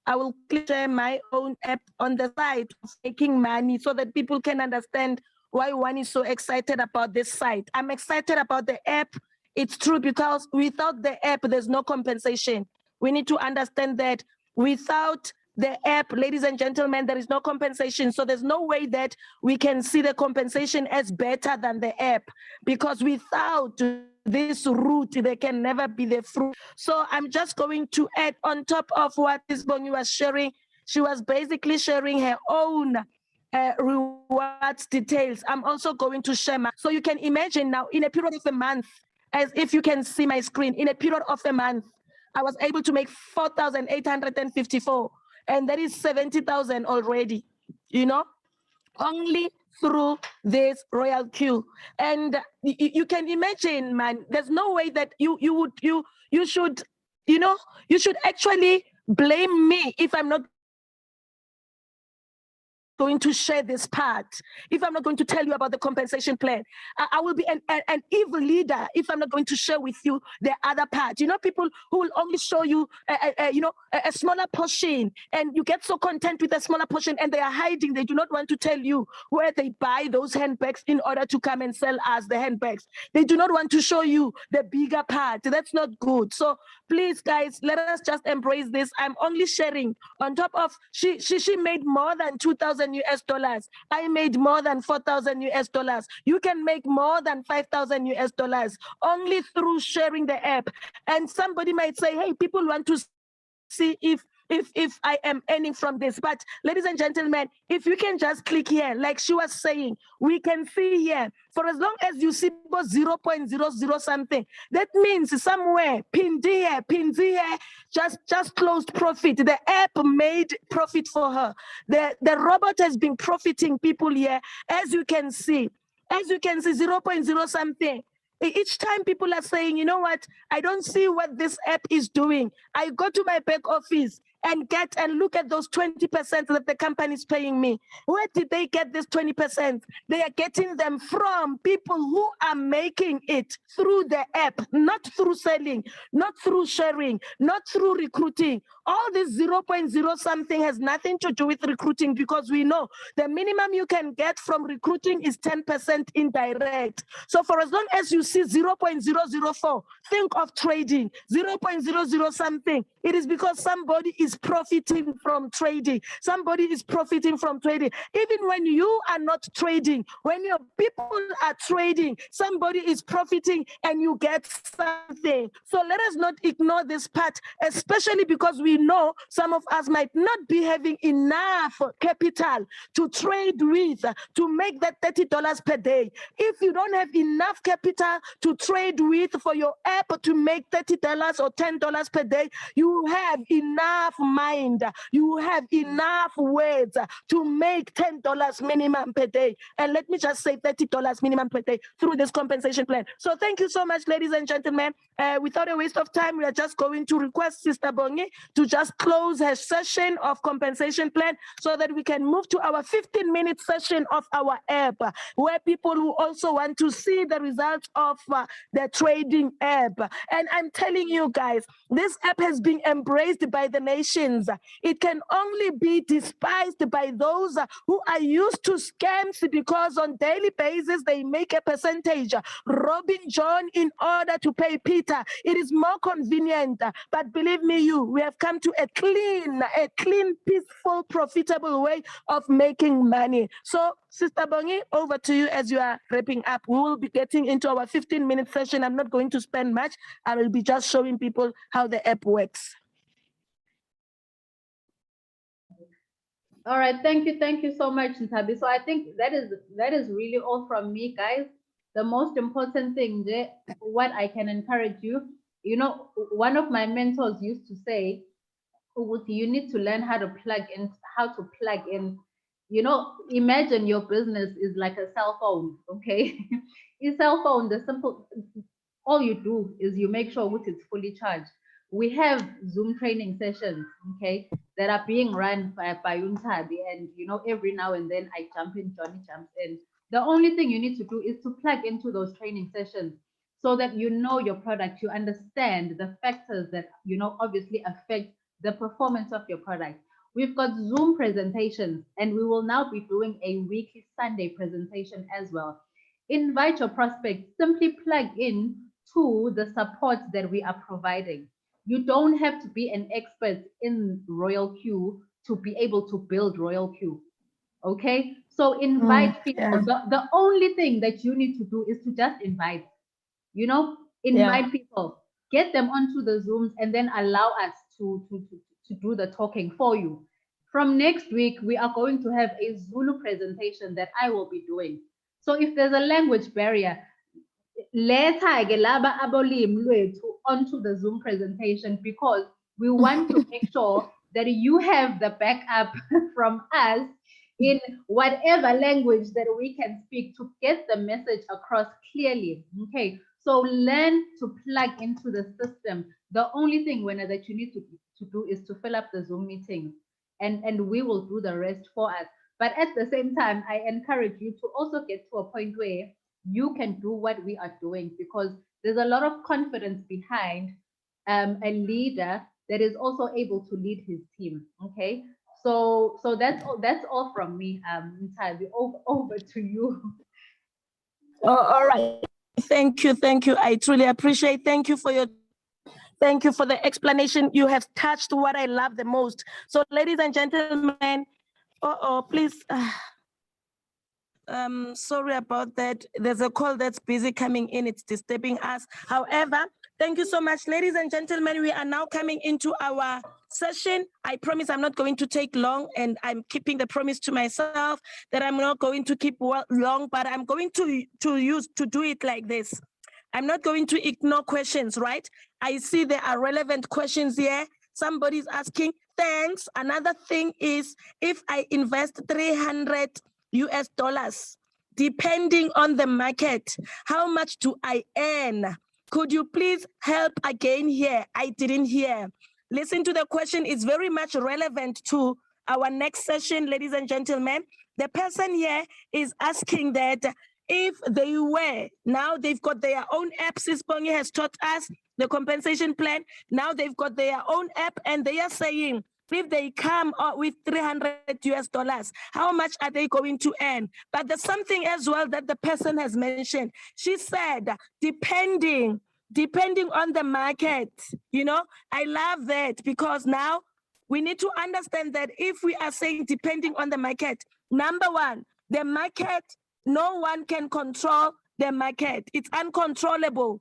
I will share my own app on the side of making money so that people can understand why one is so excited about this site. I'm excited about the app. It's true, because without the app, there's no compensation. We need to understand that without the app, ladies and gentlemen, there is no compensation. So there's no way that we can see the compensation as better than the app, because without this root, there can never be the fruit. So I'm just going to add on top of what Ms. Bongi was sharing. She was basically sharing her own rewards details. I'm also going to share so you can imagine now, in a period of a month, as if you can see my screen, in a period of a month, I was able to make 4,854, and that is 70,000 already, only through this Royal Q. And you can imagine, man, there's no way that you should actually blame me if I'm not going to share this part, if I'm not going to tell you about the compensation plan. I will be an evil leader if I'm not going to share with you the other part. People who will only show you a smaller portion, and you get so content with a smaller portion, and they are hiding. They do not want to tell you where they buy those handbags in order to come and sell us the handbags. They do not want to show you the bigger part. That's not good. So please, guys, let us just embrace this. I'm only sharing on top of, she made more than 2,000 US dollars. I made more than 4,000 US dollars. You can make more than 5,000 US dollars only through sharing the app. And somebody might say, hey, people want to see if I am earning from this. But ladies and gentlemen, if you can just click here, like she was saying, we can see here, for as long as you see 0.00 something, that means somewhere, pinned here, just closed profit. The app made profit for her. The robot has been profiting people here, as you can see. As you can see, 0.0 something. Each time people are saying, you know what, I don't see what this app is doing. I go to my back office and look at those 20% that the company is paying me. Where did they get this 20%? They are getting them from people who are making it through the app, not through selling, not through sharing, not through recruiting. All this 0.0 something has nothing to do with recruiting, because we know the minimum you can get from recruiting is 10% indirect. So for as long as you see 0.004, think of trading. 0.00 something, it is because somebody is profiting from trading. Somebody is profiting from trading. Even when you are not trading, when your people are trading, somebody is profiting and you get something. So let us not ignore this part, especially because we know some of us might not be having enough capital to trade with, to make that $30 per day. If you don't have enough capital to trade with for your app to make $30 or $10 per day, you have enough mind, you have enough words to make $10 minimum per day. And let me just say $30 minimum per day through this compensation plan. So thank you so much, ladies and gentlemen. Without a waste of time, we are just going to request Sister Bongi to just close her session of compensation plan so that we can move to our 15-minute session of our app, where people who also want to see the results of the trading app. And I'm telling you guys, this app has been embraced by the nations. It can only be despised by those who are used to scams, because on daily basis they make a percentage, robbing John in order to pay Peter. It is more convenient, but believe me, we have come to a clean, peaceful, profitable way of making money. So Sister Bongi, over to you as you are wrapping up. We will be getting into our 15-minute session. I'm not going to spend much. I will be just showing people how the app works. All right, thank you so much, Ntabi. So I think that is really all from me, guys. The most important thing, what I can encourage you, you know, one of my mentors used to say, you need to learn how to plug in. You know, imagine your business is like a cell phone, okay? Your cell phone, all you do is you make sure it's fully charged. We have Zoom training sessions, okay, that are being run by Ntabi, and you know, every now and then I jump in, Johnny jumps in. The only thing you need to do is to plug into those training sessions so that you know your product, you understand the factors that, you know, obviously affect the performance of your product. We've got Zoom presentations, and we will now be doing a weekly Sunday presentation as well. Invite your prospects, simply plug in to the support that we are providing. You don't have to be an expert in Royal Q to be able to build Royal Q. Okay, so invite people. Yeah. The only thing that you need to do is to just invite, you know, invite people, get them onto the Zooms, and then allow us to do the talking for you. From next week, we are going to have a Zulu presentation that I will be doing. So if there's a language barrier, let's laba abolimi lwethu onto the Zoom presentation, because we want to make sure that you have the backup from us in whatever language that we can speak to get the message across clearly. Okay, so learn to plug into the system. The only thing that you need to do is to fill up the Zoom meetings, and we will do the rest for us. But at the same time, I encourage you to also get to a point where you can do what we are doing, because there's a lot of confidence behind a leader that is also able to lead his team. Okay, so that's all from me. Ntabi, over to you. Oh, all right, thank you. I truly appreciate. Thank you for your Thank you for the explanation. You have touched what I love the most. So, ladies and gentlemen, please. Sorry about that. There's a call that's busy coming in. It's disturbing us. However, thank you so much, ladies and gentlemen. We are now coming into our session. I promise I'm not going to take long, and I'm keeping the promise to myself that I'm not going to keep long, but I'm going to do it like this. I'm not going to ignore questions, right? I see there are relevant questions here. Somebody's asking, thanks. Another thing is, if I invest 300 US dollars, depending on the market, how much do I earn? Could you please help again here? I didn't hear. Listen to the question. It's very much relevant to our next session, ladies and gentlemen. The person here is asking that if they were, now they've got their own app. Sispongi has taught us the compensation plan. Now they've got their own app, and they are saying, if they come with 300 US dollars, how much are they going to earn? But there's something as well that the person has mentioned. She said, depending on the market, you know, I love that, because now we need to understand that if we are saying depending on the market, number one, the market, no one can control the market. It's uncontrollable.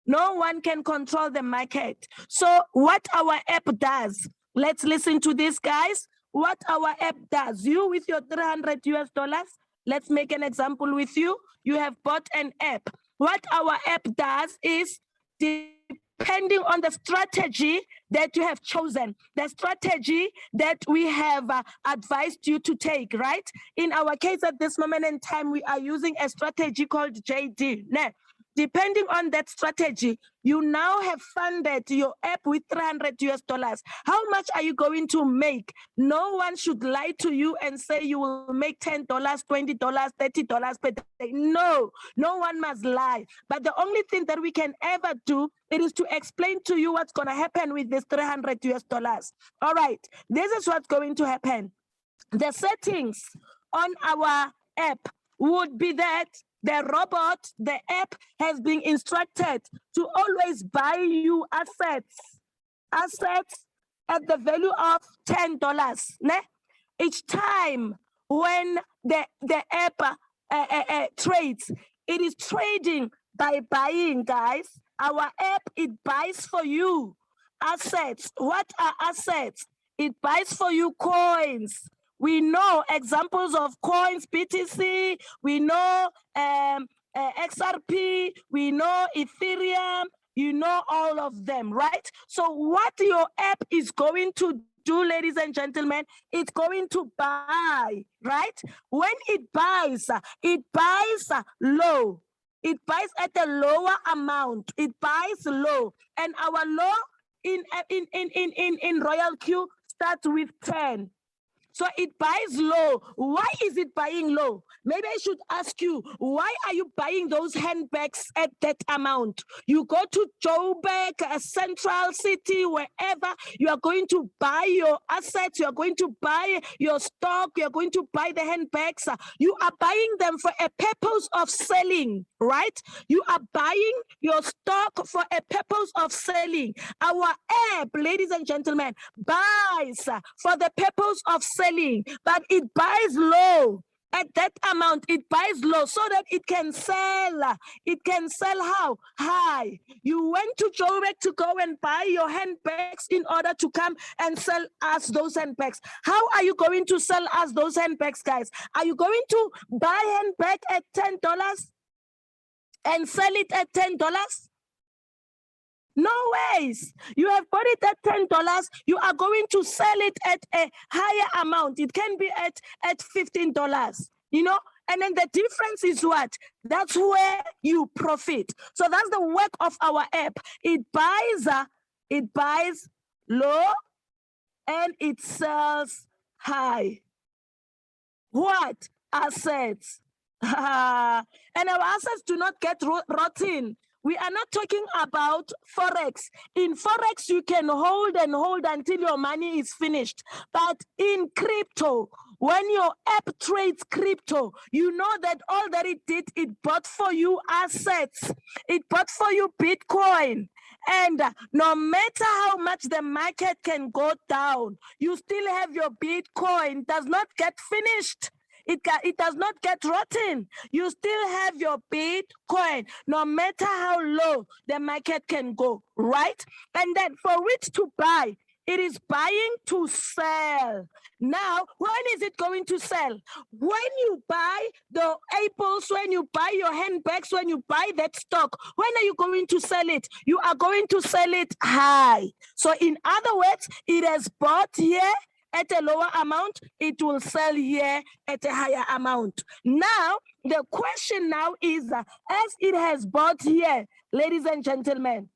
No one can control the market. So what our app does, let's listen to this, guys. What our app does, you with your 300 US dollars, let's make an example with you. You have bought an app. What our app does is, depending on the strategy that you have chosen, the strategy that we have advised you to take, right? In our case at this moment in time, we are using a strategy called JD. Now, depending on that strategy, you now have funded your app with 300 US dollars. How much are you going to make? No one should lie to you and say you will make $10, $20, $30 per day. No, no one must lie. But the only thing that we can ever do, it is to explain to you what's going to happen with this 300 US dollars. All right, this is what's going to happen. The settings on our app would be that the robot, the app, has been instructed to always buy you assets at the value of $10. Ne? Each time when the app trades, it is trading by buying, guys. Our app, it buys for you assets. What are assets? It buys for you coins. We know examples of coins, BTC, we know XRP, we know Ethereum, you know all of them, right? So what your app is going to do, ladies and gentlemen, it's going to buy, right? When it buys low. It buys at a lower amount. It buys low. And our low in Royal Q starts with 10. So it buys low. Why is it buying low? Maybe I should ask you, why are you buying those handbags at that amount? You go to Joburg, Central City, wherever, you are going to buy your assets, you are going to buy your stock, you are going to buy the handbags. You are buying them for a purpose of selling, right? You are buying your stock for a purpose of selling. Our app, ladies and gentlemen, buys for the purpose of selling, but it buys low. At that amount, it buys low so that it can sell. It can sell how? High. You went to Joburg to go and buy your handbags in order to come and sell us those handbags. How are you going to sell us those handbags, guys? Are you going to buy handbag at $10 and sell it at $10? No ways. You have bought it at $10. You are going to sell it at a higher amount. It can be at $15, you know? And then the difference is what? That's where you profit. So that's the work of our app. It buys low and it sells high. What? Assets. And our assets do not get rotten. We are not talking about Forex. In Forex, you can hold and hold until your money is finished. But in crypto, When your app trades crypto, you know that all that it did, it bought for you assets. It bought for you Bitcoin. And no matter how much the market can go down, you still have your Bitcoin. It does not get finished. It does not get rotten. You still have your Bitcoin, no matter how low the market can go, right? And then for it to buy, it is buying to sell. Now, when is it going to sell? When you buy the apples, when you buy your handbags, when you buy that stock, when are you going to sell it? You are going to sell it high. So in other words, it has bought here at a lower amount, it will sell here at a higher amount. Now, the question now is, as it has bought here, ladies and gentlemen,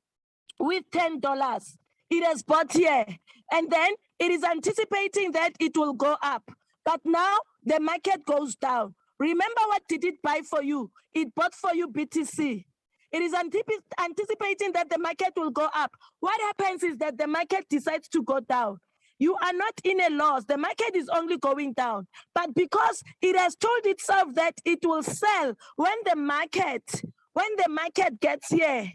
with $10, it has bought here, and then it is anticipating that it will go up. But now the market goes down. Remember, what did it buy for you? It bought for you BTC. It is anticipating that the market will go up. What happens is that the market decides to go down. You are not in a loss. The market is only going down. But because it has told itself that it will sell when the market gets here,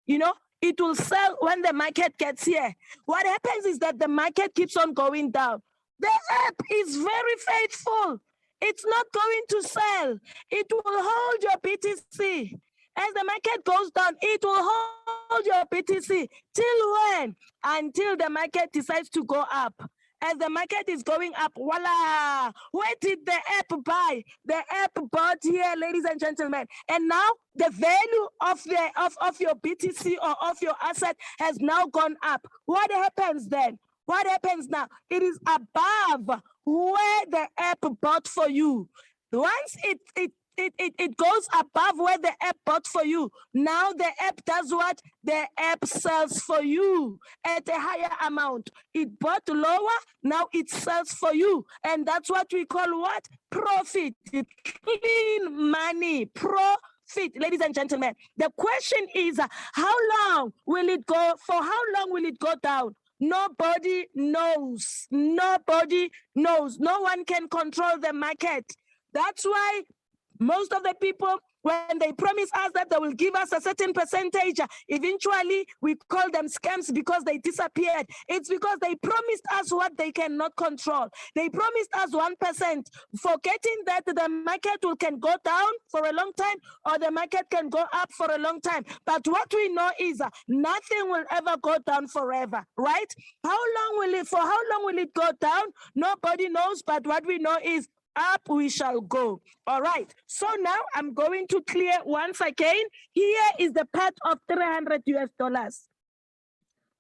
you know, it will sell when the market gets here. What happens is that the market keeps on going down. The app is very faithful. It's not going to sell. It will hold your BTC. As the market goes down, it will hold your BTC. Till when? Until the market decides to go up. As the market is going up, voila! Where did the app buy? The app bought here, ladies and gentlemen. And now the value of your BTC or of your asset has now gone up. What happens then? What happens now? It is above where the app bought for you. Once it goes above where the app bought for you. Now the app does what? The app sells for you at a higher amount. It bought lower, now it sells for you. And that's what we call what? Profit. Clean money. Profit. Ladies and gentlemen, the question is, how long will it go? For how long will it go down? Nobody knows. Nobody knows. No one can control the market. That's why most of the people, when they promise us that they will give us a certain percentage, eventually we call them scams because they disappeared. It's because they promised us what they cannot control. They promised us 1%, forgetting that the market can go down for a long time or the market can go up for a long time. But what we know is nothing will ever go down forever, right? For how long will it go down? Nobody knows, but what we know is up we shall go. All right. So now I'm going to clear once again. Here is the part of $300 US.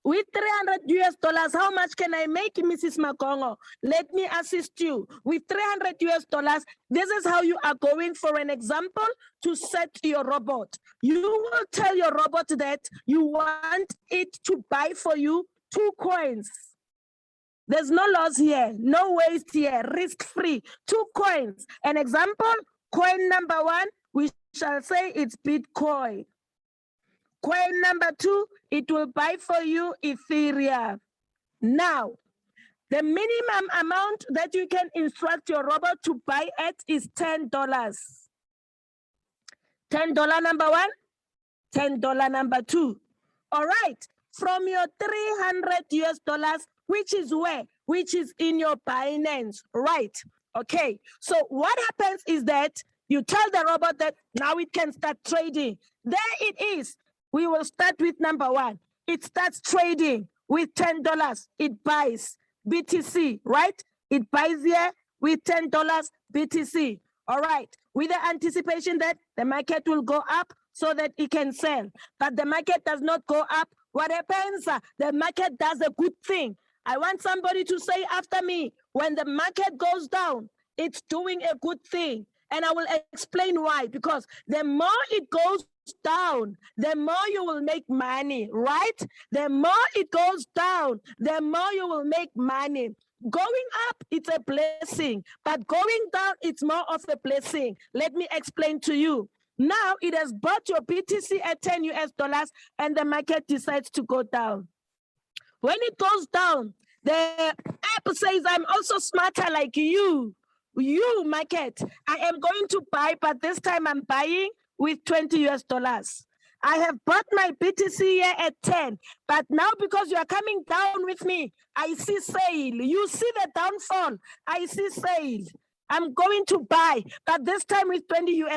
With $300 US, how much can I make, Mrs. Makongo? Let me assist you. With $300 US, this is how you are going, for an example, to set your robot. You will tell your robot that you want it to buy for you 2 coins. There's no loss here, no waste here, risk-free. 2 coins. An example, coin number 1, we shall say it's Bitcoin. Coin number 2, it will buy for you Ethereum. Now, the minimum amount that you can instruct your robot to buy at is $10. $10 number 1, $10 number 2. All right, from your $300 US, which is where? Which is in your Binance, right? Okay, so what happens is that you tell the robot that now it can start trading. There it is. We will start with number 1. It starts trading with $10. It buys BTC, right? It buys here with $10 BTC. All right, with the anticipation that the market will go up so that it can sell. But the market does not go up. What happens? The market does a good thing. I want somebody to say after me, when the market goes down, it's doing a good thing. And I will explain why. Because the more it goes down, the more you will make money, right? The more it goes down, the more you will make money. Going up, it's a blessing. But going down, it's more of a blessing. Let me explain to you. Now it has bought your BTC at $10 US and the market decides to go down. When it goes down, the app says, I'm also smarter like you. you market, I am going to buy, but this time I'm buying with $20. I have bought my BTC here at 10, but now because you are coming down with me, I see sale. You see the downfall, I see sale. I'm going to buy, but this time with $20.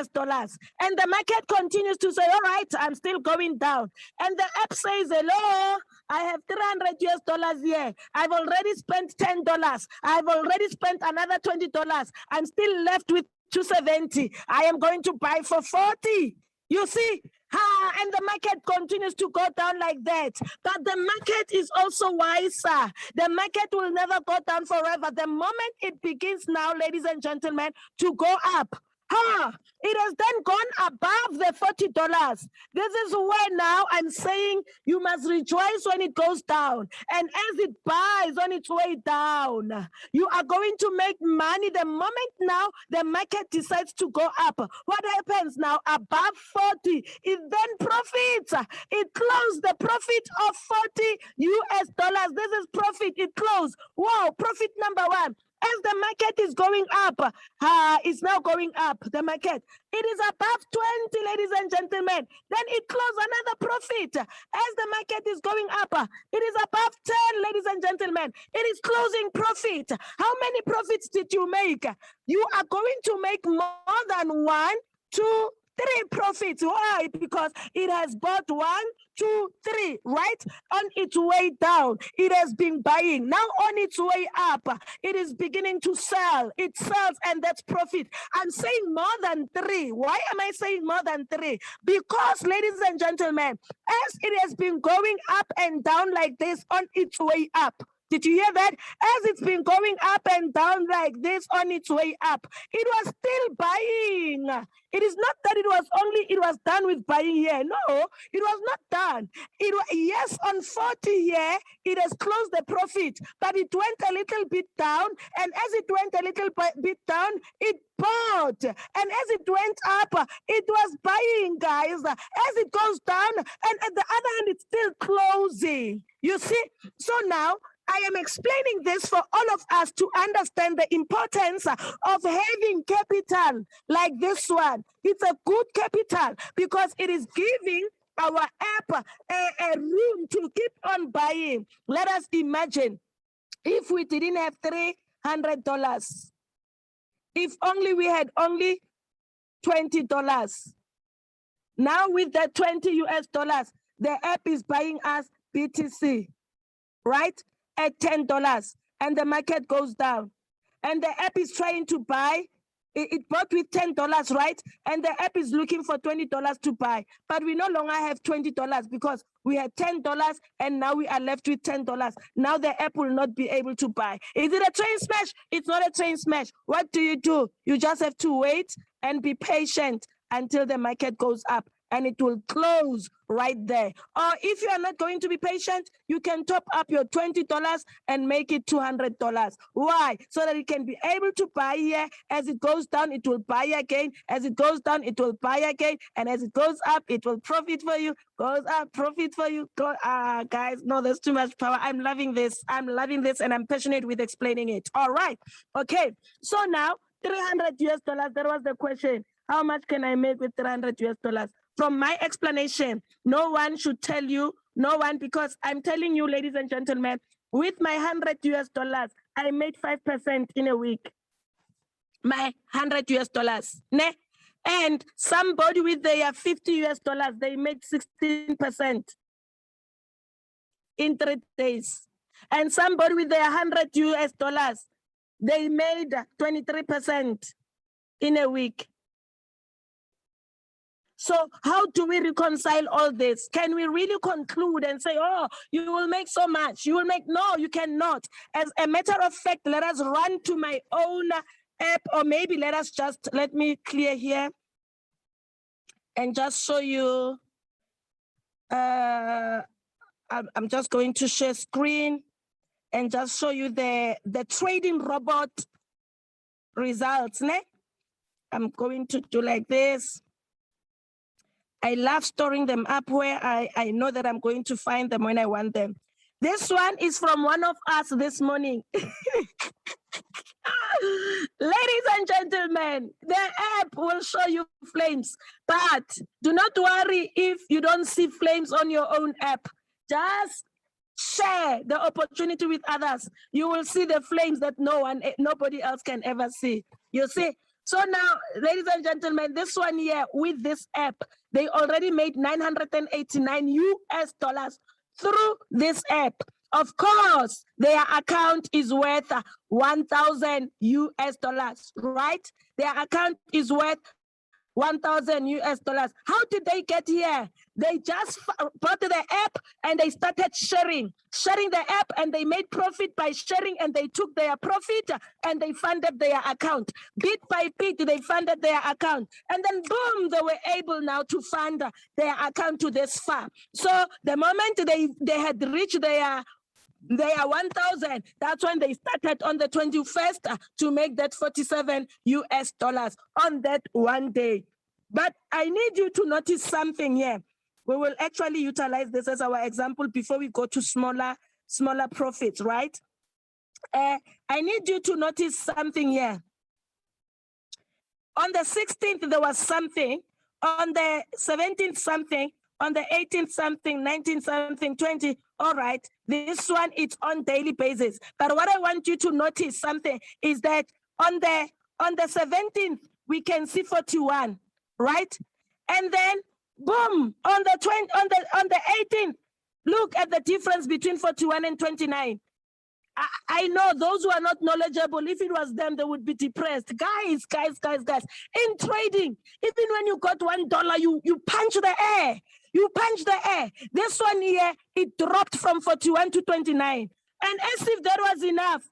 And the market continues to say, all right, I'm still going down. And the app says, hello, I have $300 here. I've already spent $10. I've already spent another $20. I'm still left with $270. I am going to buy for 40. You see? And the market continues to go down like that. But the market is also wiser. The market will never go down forever. The moment it begins now, ladies and gentlemen, to go up, it has then gone above the $40. This is where now I'm saying you must rejoice when it goes down. And as it buys on its way down, you are going to make money the moment now the market decides to go up. What happens now? Above 40, it then profits. It closed the profit of $40. This is profit. It closed. Wow, profit number one. As the market is going up, it's now going up, the market. It is above 20, ladies and gentlemen. Then it closed another profit. As the market is going up, it is above 10, ladies and gentlemen. It is closing profit. How many profits did you make? You are going to make more than 1, 2, 3 profits. Why? Because it has bought 1, 2, 3, right? On its way down, it has been buying. Now on its way up, it is beginning to sell. It sells and that's profit. I'm saying more than 3. Why am I saying more than 3? Because, ladies and gentlemen, as it has been going up and down like this on its way up, did you hear that? As it's been going up and down like this on its way up, it was still buying. It is not that it was done with buying here. No, it was not done. Yes, on 40 here, it has closed the profit, but it went a little bit down. And as it went a little bit down, it bought. And as it went up, it was buying, guys. As it goes down, and at the other hand, it's still closing. You see? So now, I am explaining this for all of us to understand the importance of having capital like this one. It's a good capital because it is giving our app a room to keep on buying. Let us imagine if we didn't have $300, if only we had only $20. Now with the $20, the app is buying us BTC, right? At $10, and the market goes down. And the app is trying to buy, it bought with $10, right? And the app is looking for $20 to buy. But we no longer have $20 because we had $10 and now we are left with $10. Now the app will not be able to buy. Is it a train smash? It's not a train smash. What do? You just have to wait and be patient until the market goes up. And it will close right there. Or if you are not going to be patient, you can top up your $20 and make it $200. Why? So that it can be able to buy here. As it goes down, it will buy again. As it goes down, it will buy again. And as it goes up, it will profit for you. Goes up, profit for you. Guys, no, there's too much power. I'm loving this. I'm loving this and I'm passionate with explaining it. All right. Okay. So now, $300, that was the question. How much can I make with $300? From my explanation, no one should tell you, no one, because I'm telling you, ladies and gentlemen, with my $100, I made 5% in a week. My $100, ne? And somebody with their $50, they made 16% in 3 days. And somebody with their $100, they made 23% in a week. So how do we reconcile all this? Can we really conclude and say, oh, you will make so much? You will make, no, you cannot. As a matter of fact, let us run to my own app, or maybe let me clear here and just show you. I'm just going to share screen and just show you the trading robot results. Ne? I'm going to do like this. I love storing them up where I know that I'm going to find them when I want them. This one is from one of us this morning. Ladies and gentlemen, the app will show you flames, but do not worry if you don't see flames on your own app. Just share the opportunity with others. You will see the flames that nobody else can ever see. You see? So now, ladies and gentlemen, this one here with this app, they already made $989 through this app. Of course, their account is worth $1,000, right? Their account is worth $1,000. How did they get here? They just bought the app and they started sharing the app, and they made profit by sharing, and they took their profit and they funded their account. Bit by bit, they funded their account, and then boom, they were able now to fund their account to this far. So the moment they had reached their 1,000, that's when they started on the 21st to make that $47 on that one day. But I need you to notice something here. We will actually utilize this as our example before we go to smaller profits, right? I need you to notice something here. On the 16th, there was something. On the 17th, something. On the 18th, something, 19th, something, 20. All right, this one, it's on daily basis. But what I want you to notice something is that on the 17th, we can see 41, right? And then boom, on the 18th, look at the difference between 41 and 29. I know those who are not knowledgeable, if it was them, they would be depressed. Guys. In trading, even when you got $1, you punch the air. You punch the air. This one here, it dropped from 41 to 29. And as if that was enough,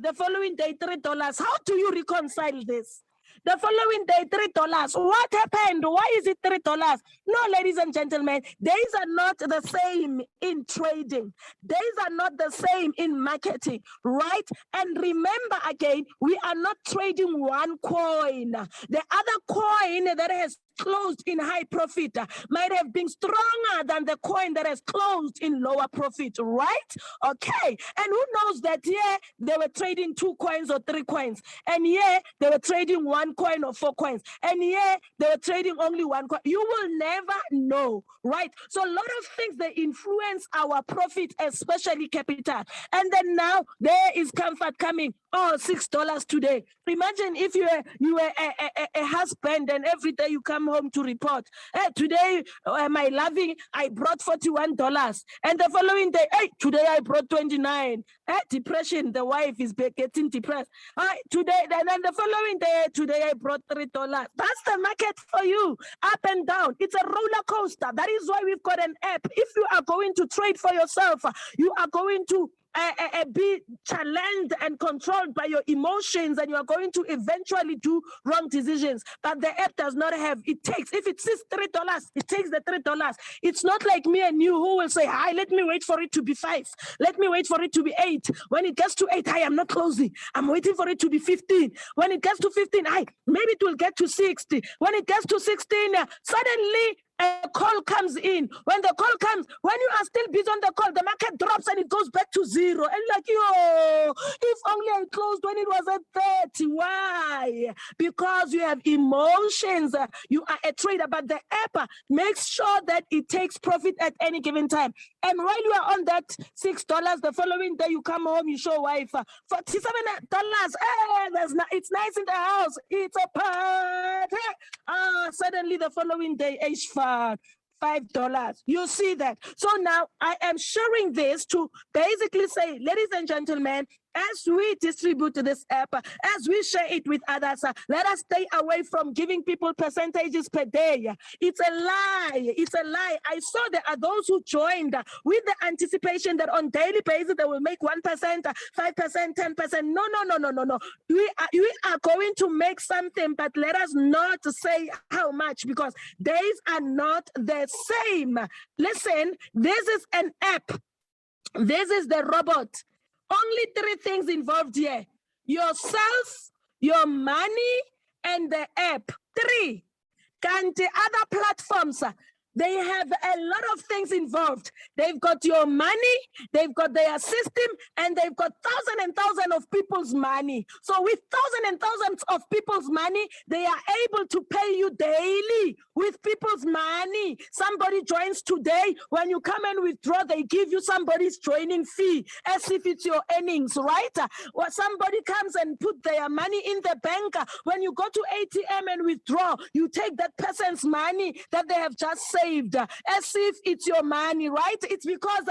the following day, $3. How do you reconcile this? The following day, $3. What happened? Why is it $3? No, ladies and gentlemen, days are not the same in trading. Days are not the same in marketing, right? And remember again, we are not trading one coin. The other coin that has closed in high profit might have been stronger than the coin that has closed in lower profit, right? Okay. And who knows that here they were trading 2 coins or 3 coins, and here they were trading 1 coin or 4 coins, and here they were trading only 1 coin. You will never know, right? So a lot of things, they influence our profit, especially capital. And then now there is comfort coming. Oh, $6 today. Imagine if you were a husband and every day you come home to report, hey, today my loving, I brought $41, and the following day, hey, today I brought 29. Depression, the wife is getting depressed. Today, then the following day, today I brought $3. That's the market for you, up and down. It's a roller coaster. That is why we've got an app. If you are going to trade for yourself, you are going to be challenged and controlled by your emotions, and you are going to eventually do wrong decisions. But the app does not have, it takes, if it says $3, it takes the $3. It's not like me and you who will say, hi, let me wait for it to be 5. Let me wait for it to be 8. When it gets to 8, hi, I'm not closing. I'm waiting for it to be 15. When it gets to 15, hi, maybe it will get to 60. When it gets to 16, suddenly a call comes in. When the call comes, when you are still busy on the call, the market drops and it goes back to 0. And like, yo, if only I closed when it was at 30. Why? Because you have emotions. You are a trader, but the app makes sure that it takes profit at any given time. And while you are on that $6, the following day you come home, you show wife $47. It's nice in the house. It's a party. Suddenly the following day, $5. You see that? So now I am sharing this to basically say, ladies and gentlemen, as we distribute this app, as we share it with others, let us stay away from giving people percentages per day. It's a lie. It's a lie. I saw there are those who joined with the anticipation that on daily basis they will make 1%, 5%, 10%. No. We are going to make something, but let us not say how much, because days are not the same. Listen, this is an app. This is the robot. Only 3 things involved here: yourself, your money, and the app. 3. Can't the other platforms, They have a lot of things involved. They've got your money, they've got their system, and they've got thousands and thousands of people's money. So with thousands and thousands of people's money, they are able to pay you daily with people's money. Somebody joins today. When you come and withdraw, they give you somebody's joining fee as if it's your earnings, right? Or somebody comes and put their money in the bank. When you go to ATM and withdraw, you take that person's money that they have just saved as if it's your money, right? It's because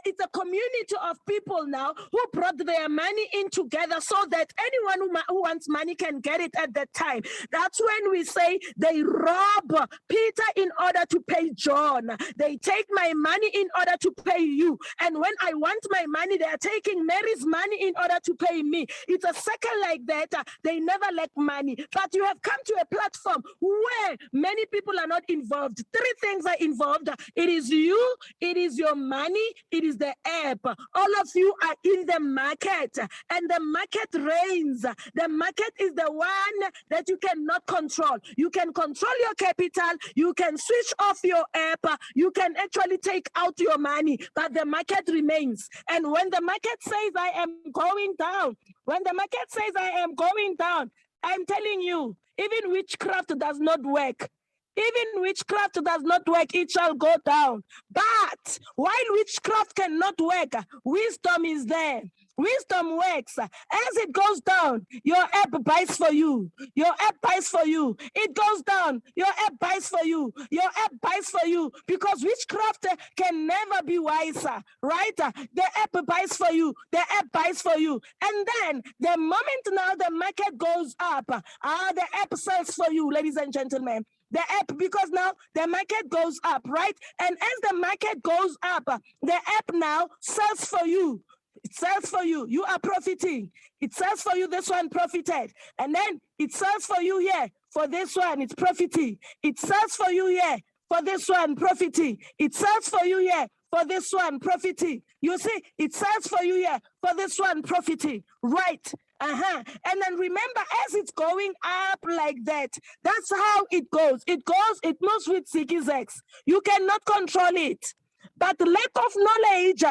it's a community of people now who brought their money in together so that anyone who wants money can get it at that time. That's when we say they rob Peter in order to pay John. They take my money in order to pay you. And when I want my money, they are taking Mary's money in order to pay me. It's a circle like that. They never lack money. But you have come to a platform where many people are not involved. Three things are involved. It is you, it is your money, it is the app. All of you are in the market, and the market reigns. The market is the one that you cannot control. You can control your capital, you can switch off your app, you can actually take out your money, but the market remains. And when the market says I am going down, when the market says I am going down, I'm telling you, even witchcraft does not work. Even witchcraft does not work, it shall go down. But while witchcraft cannot work, wisdom is there. Wisdom works. As it goes down, your app buys for you. Your app buys for you. It goes down, your app buys for you. Your app buys for you, because witchcraft can never be wiser, right? The app buys for you. The app buys for you. And then the moment now the market goes up, the app sells for you, ladies and gentlemen. The app, because now the market goes up, right? And as the market goes up, the app now sells for you. It sells for you. You are profiting. It sells for you. This one profited. And then it sells for you here. For this one, it's profiting. It sells for you here. For this one, profiting. It sells for you here. For this one, profiting. You see, it sells for you here. For this one, profiting. Right. And then remember, as it's going up like that, that's how it goes. It moves with zigzags. You cannot control it. But lack of knowledge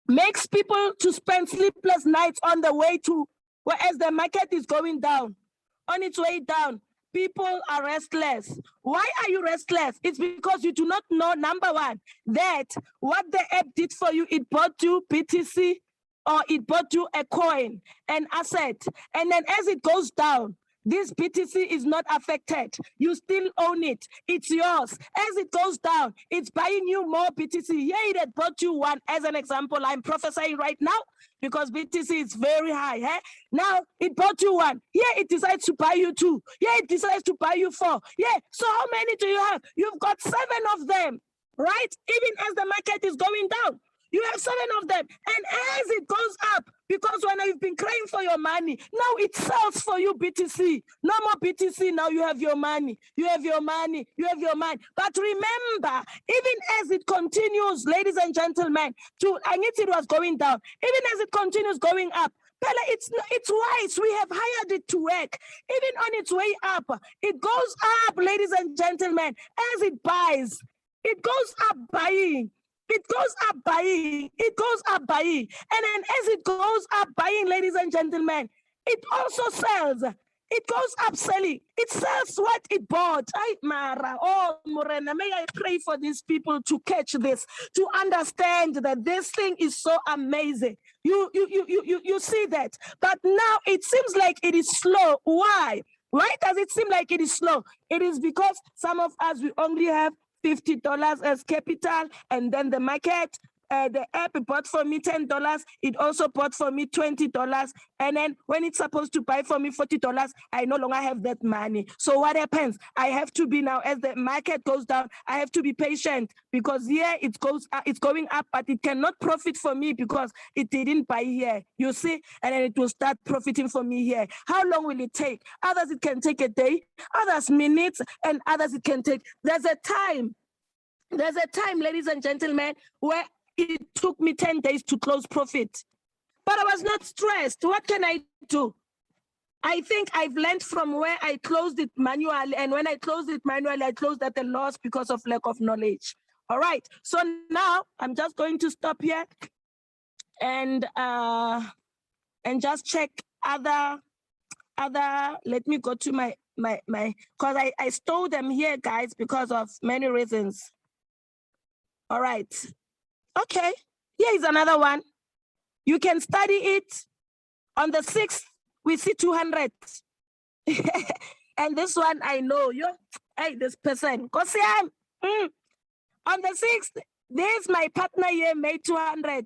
makes people to spend sleepless nights on the way to, whereas the market is going down. On its way down, people are restless. Why are you restless? It's because you do not know, number one, that what the app did for you, it bought you BTC, or it bought you a coin, an asset. And then as it goes down, this BTC is not affected. You still own it. It's yours. As it goes down, it's buying you more BTC. Yeah, it had bought you one. As an example, I'm prophesying right now because BTC is very high. Now it bought you one. Yeah, it decides to buy you two. Yeah, it decides to buy you four. Yeah, so how many do you have? You've got 7 of them, right? Even as the market is going down. You have 7 of them. And as it goes up, because when you've been crying for your money, now it sells for you BTC. No more BTC, now you have your money. You have your money. You have your money. But remember, even as it continues, ladies and gentlemen, it was going down. Even as it continues going up, Pella, it's wise. We have hired it to work. Even on its way up, it goes up, ladies and gentlemen, as it buys. It goes up buying. It goes up buying. It goes up buying. And then as it goes up buying, ladies and gentlemen, it also sells. It goes up selling. It sells what it bought. Morena, may I pray for these people to catch this, to understand that this thing is so amazing. You see that. But now it seems like it is slow. Why? Why does it seem like it is slow? It is because some of us, we only have $50 as capital, and then the market, the app bought for me $10. It also bought for me $20. And then when it's supposed to buy for me $40, I no longer have that money. So what happens? I have to be now, as the market goes down, I have to be patient, because it's going up, but it cannot profit for me because it didn't buy here. You see? And then it will start profiting for me here. How long will it take? Others it can take a day, others minutes, and others it can take. There's a time, ladies and gentlemen, where it took me 10 days to close profit. But I was not stressed. What can I do? I think I've learned from where I closed it manually, and when I closed it manually, I closed at a loss because of lack of knowledge. All right, so now I'm just going to stop here and just check other. Let me go to my because I stole them here, guys, because of many reasons. All right, okay, here is another one. You can study it. On the 6th, we see 200. And this one, I know, hey, this person, Kosiam, on the 6th, there's my partner here made 200.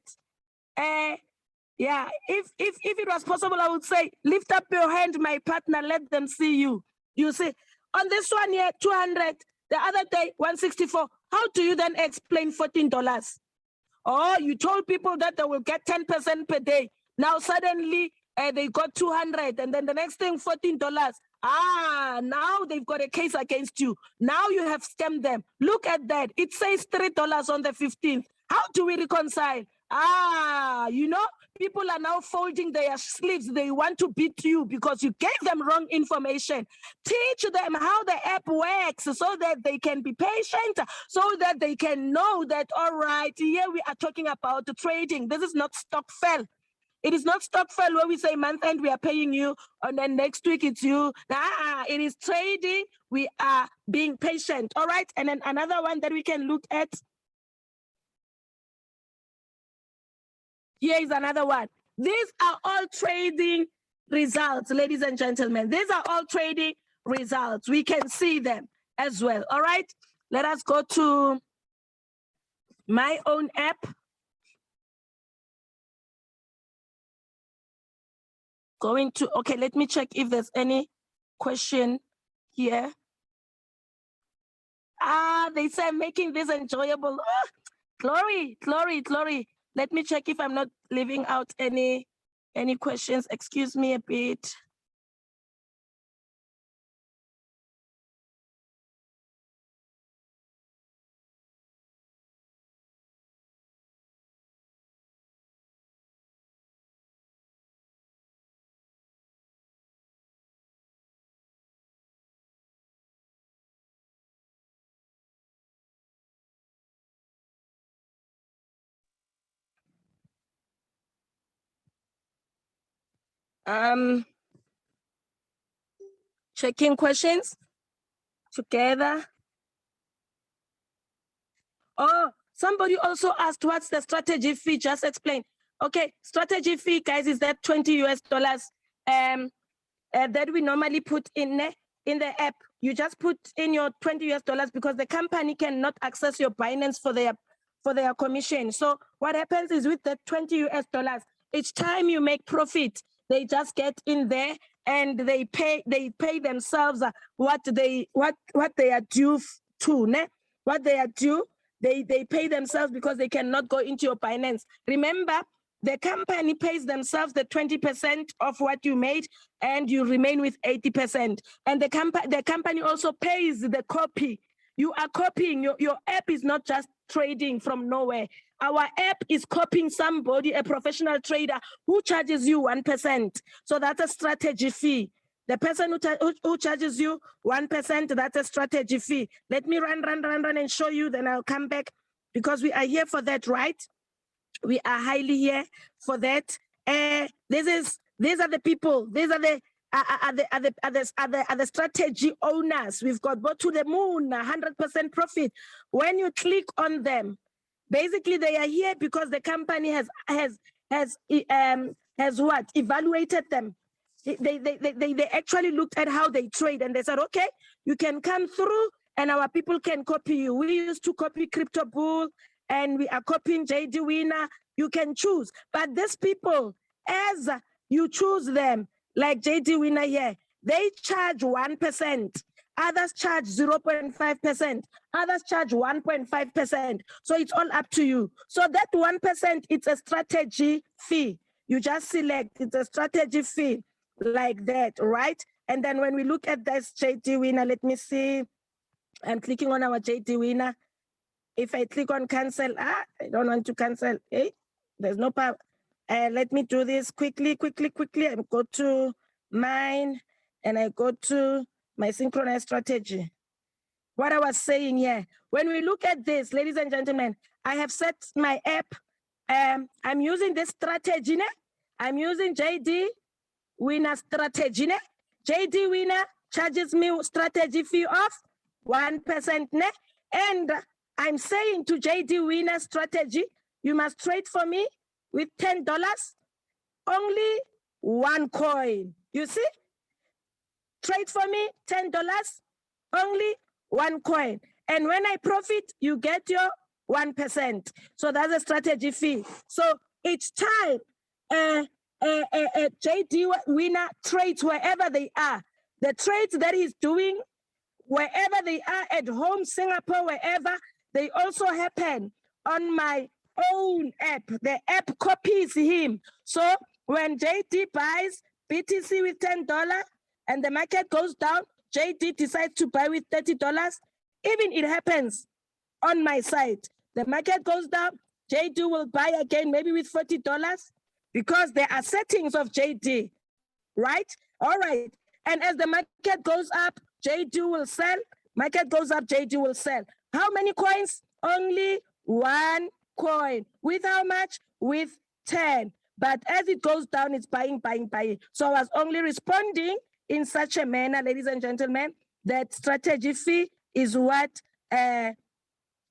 Yeah, if it was possible, I would say, lift up your hand, my partner, let them see you. You see, on this one here, 200, the other day, 164. How do you then explain $14? Oh, you told people that they will get 10% per day. Now suddenly they got 200, and then the next thing, $14. Now they've got a case against you. Now you have scammed them. Look at that. It says $3 on the 15th. How do we reconcile? You know, people are now folding their sleeves. They want to beat you because you gave them wrong information. Teach them how the app works so that they can be patient, so that they can know that, all right, here we are talking about the trading. This is not Stokvel. It is not Stokvel where we say month end we are paying you, and then next week it's you. It is trading. We are being patient. All right. And then another one that we can look at. Here is another one. These are all trading results, ladies and gentlemen. These are all trading results. We can see them as well. All right. Let us go to my own app. Okay, let me check if there's any question here. They say making this enjoyable. Glory. Let me check if I'm not leaving out any questions. Excuse me a bit. Checking questions together. Oh, somebody also asked what's the strategy fee? Just explain. Okay, strategy fee, guys, is that $20 that we normally put in the app. You just put in your $20 because the company cannot access your Binance for their commission. So what happens is with the $20, each time you make profit, they just get in there and they pay themselves what they are due to. What they are due, they pay themselves because they cannot go into your Binance. Remember, the company pays themselves the 20% of what you made, and you remain with 80%. And the company also pays the copy. You are copying. Your app is not just trading from nowhere. Our app is copying somebody, a professional trader, who charges you 1%. So that's a strategy fee. The person who charges you 1%, that's a strategy fee. Let me run and show you, then I'll come back, because we are here for that, right? We are highly here for that. These are the people. These are the strategy owners. We've got Go to the Moon, 100% profit. When you click on them, basically they are here because the company has what? Evaluated them. They actually looked at how they trade, and they said, okay, you can come through and our people can copy you. We used to copy Crypto Bull, and we are copying JD Winner. You can choose. But these people, as you choose them, like JD Winner here, they charge 1%. Others charge 0.5%. Others charge 1.5%. So it's all up to you. So that 1%, it's a strategy fee. You just select, it's a strategy fee like that, right? And then when we look at this JD Winner, let me see. I'm clicking on our JD Winner. If I click on cancel, I don't want to cancel. Hey, there's no power. Let me do this quickly. I go to mine, and I go to my synchronized strategy. What I was saying here, when we look at this, ladies and gentlemen, I have set my app. I'm using this strategy. I'm using JD Winner strategy. JD Winner charges me strategy fee of 1%. And I'm saying to JD Winner strategy, you must trade for me with $10, only 1 coin. You see? Trade for me, $10, only 1 coin. And when I profit, you get your 1%. So that's a strategy fee. So each time JD Winner trades wherever they are, the trades that he's doing, wherever they are at home, Singapore, wherever, they also happen on my own app. The app copies him. So when JD buys BTC with $10 and the market goes down, JD decides to buy with $30. Even it happens on my side. The market goes down, JD will buy again, maybe with $40, because there are settings of JD, right? All right. And as the market goes up, JD will sell. Market goes up, JD will sell. How many coins? Only 1 coin. With how much? With 10. But as it goes down, it's buying, buying, buying. So I was only responding in such a manner, ladies and gentlemen, that strategy fee is what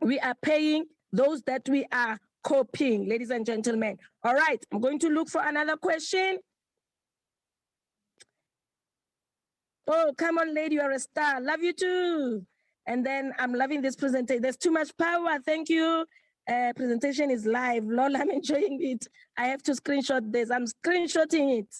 we are paying those that we are copying, ladies and gentlemen. All right, I'm going to look for another question. Oh, come on, lady, you're a star. Love you too. And then I'm loving this presentation. There's too much power. Thank you. Presentation is live. Lol, I'm enjoying it. I have to screenshot this. I'm screenshotting it.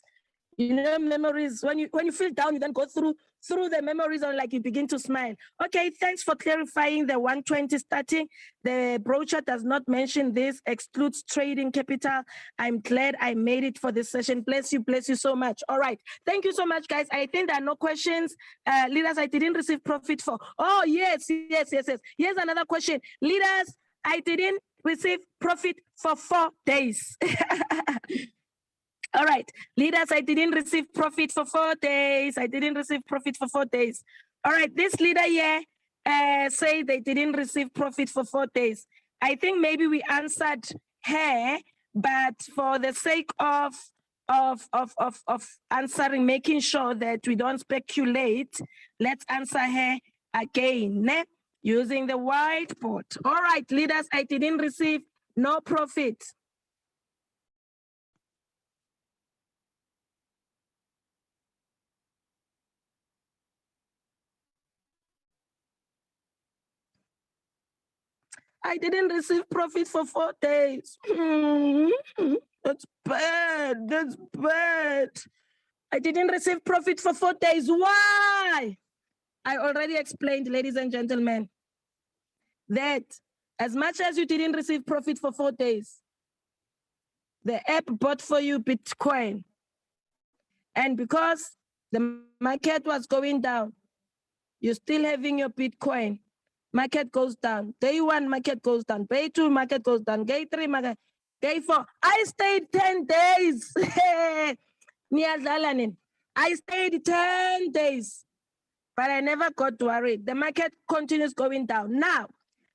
You know, memories, when you feel down, you then go through the memories and like you begin to smile. Okay, thanks for clarifying the 120 starting. The brochure does not mention this, excludes trading capital. I'm glad I made it for this session. Bless you so much. All right, thank you so much, guys. I think there are no questions. Leaders, I didn't receive profit for. Oh, yes. Here's another question. Leaders, I didn't receive profit for 4 days. All right, leaders, I didn't receive profit for 4 days. I didn't receive profit for 4 days. All right, this leader here say they didn't receive profit for 4 days. I think maybe we answered her, but for the sake of answering, making sure that we don't speculate, let's answer her again using the whiteboard. All right, leaders, I didn't receive no profit. I didn't receive profit for 4 days. That's bad. That's bad. I didn't receive profit for 4 days. Why? I already explained, ladies and gentlemen, that as much as you didn't receive profit for 4 days, the app bought for you Bitcoin. And because the market was going down, you're still having your Bitcoin. Market goes down. Day 1, market goes down. Day 2, market goes down. Day 3, market. Day 4. I stayed 10 days. I stayed 10 days, but I never got worried. The market continues going down. Now,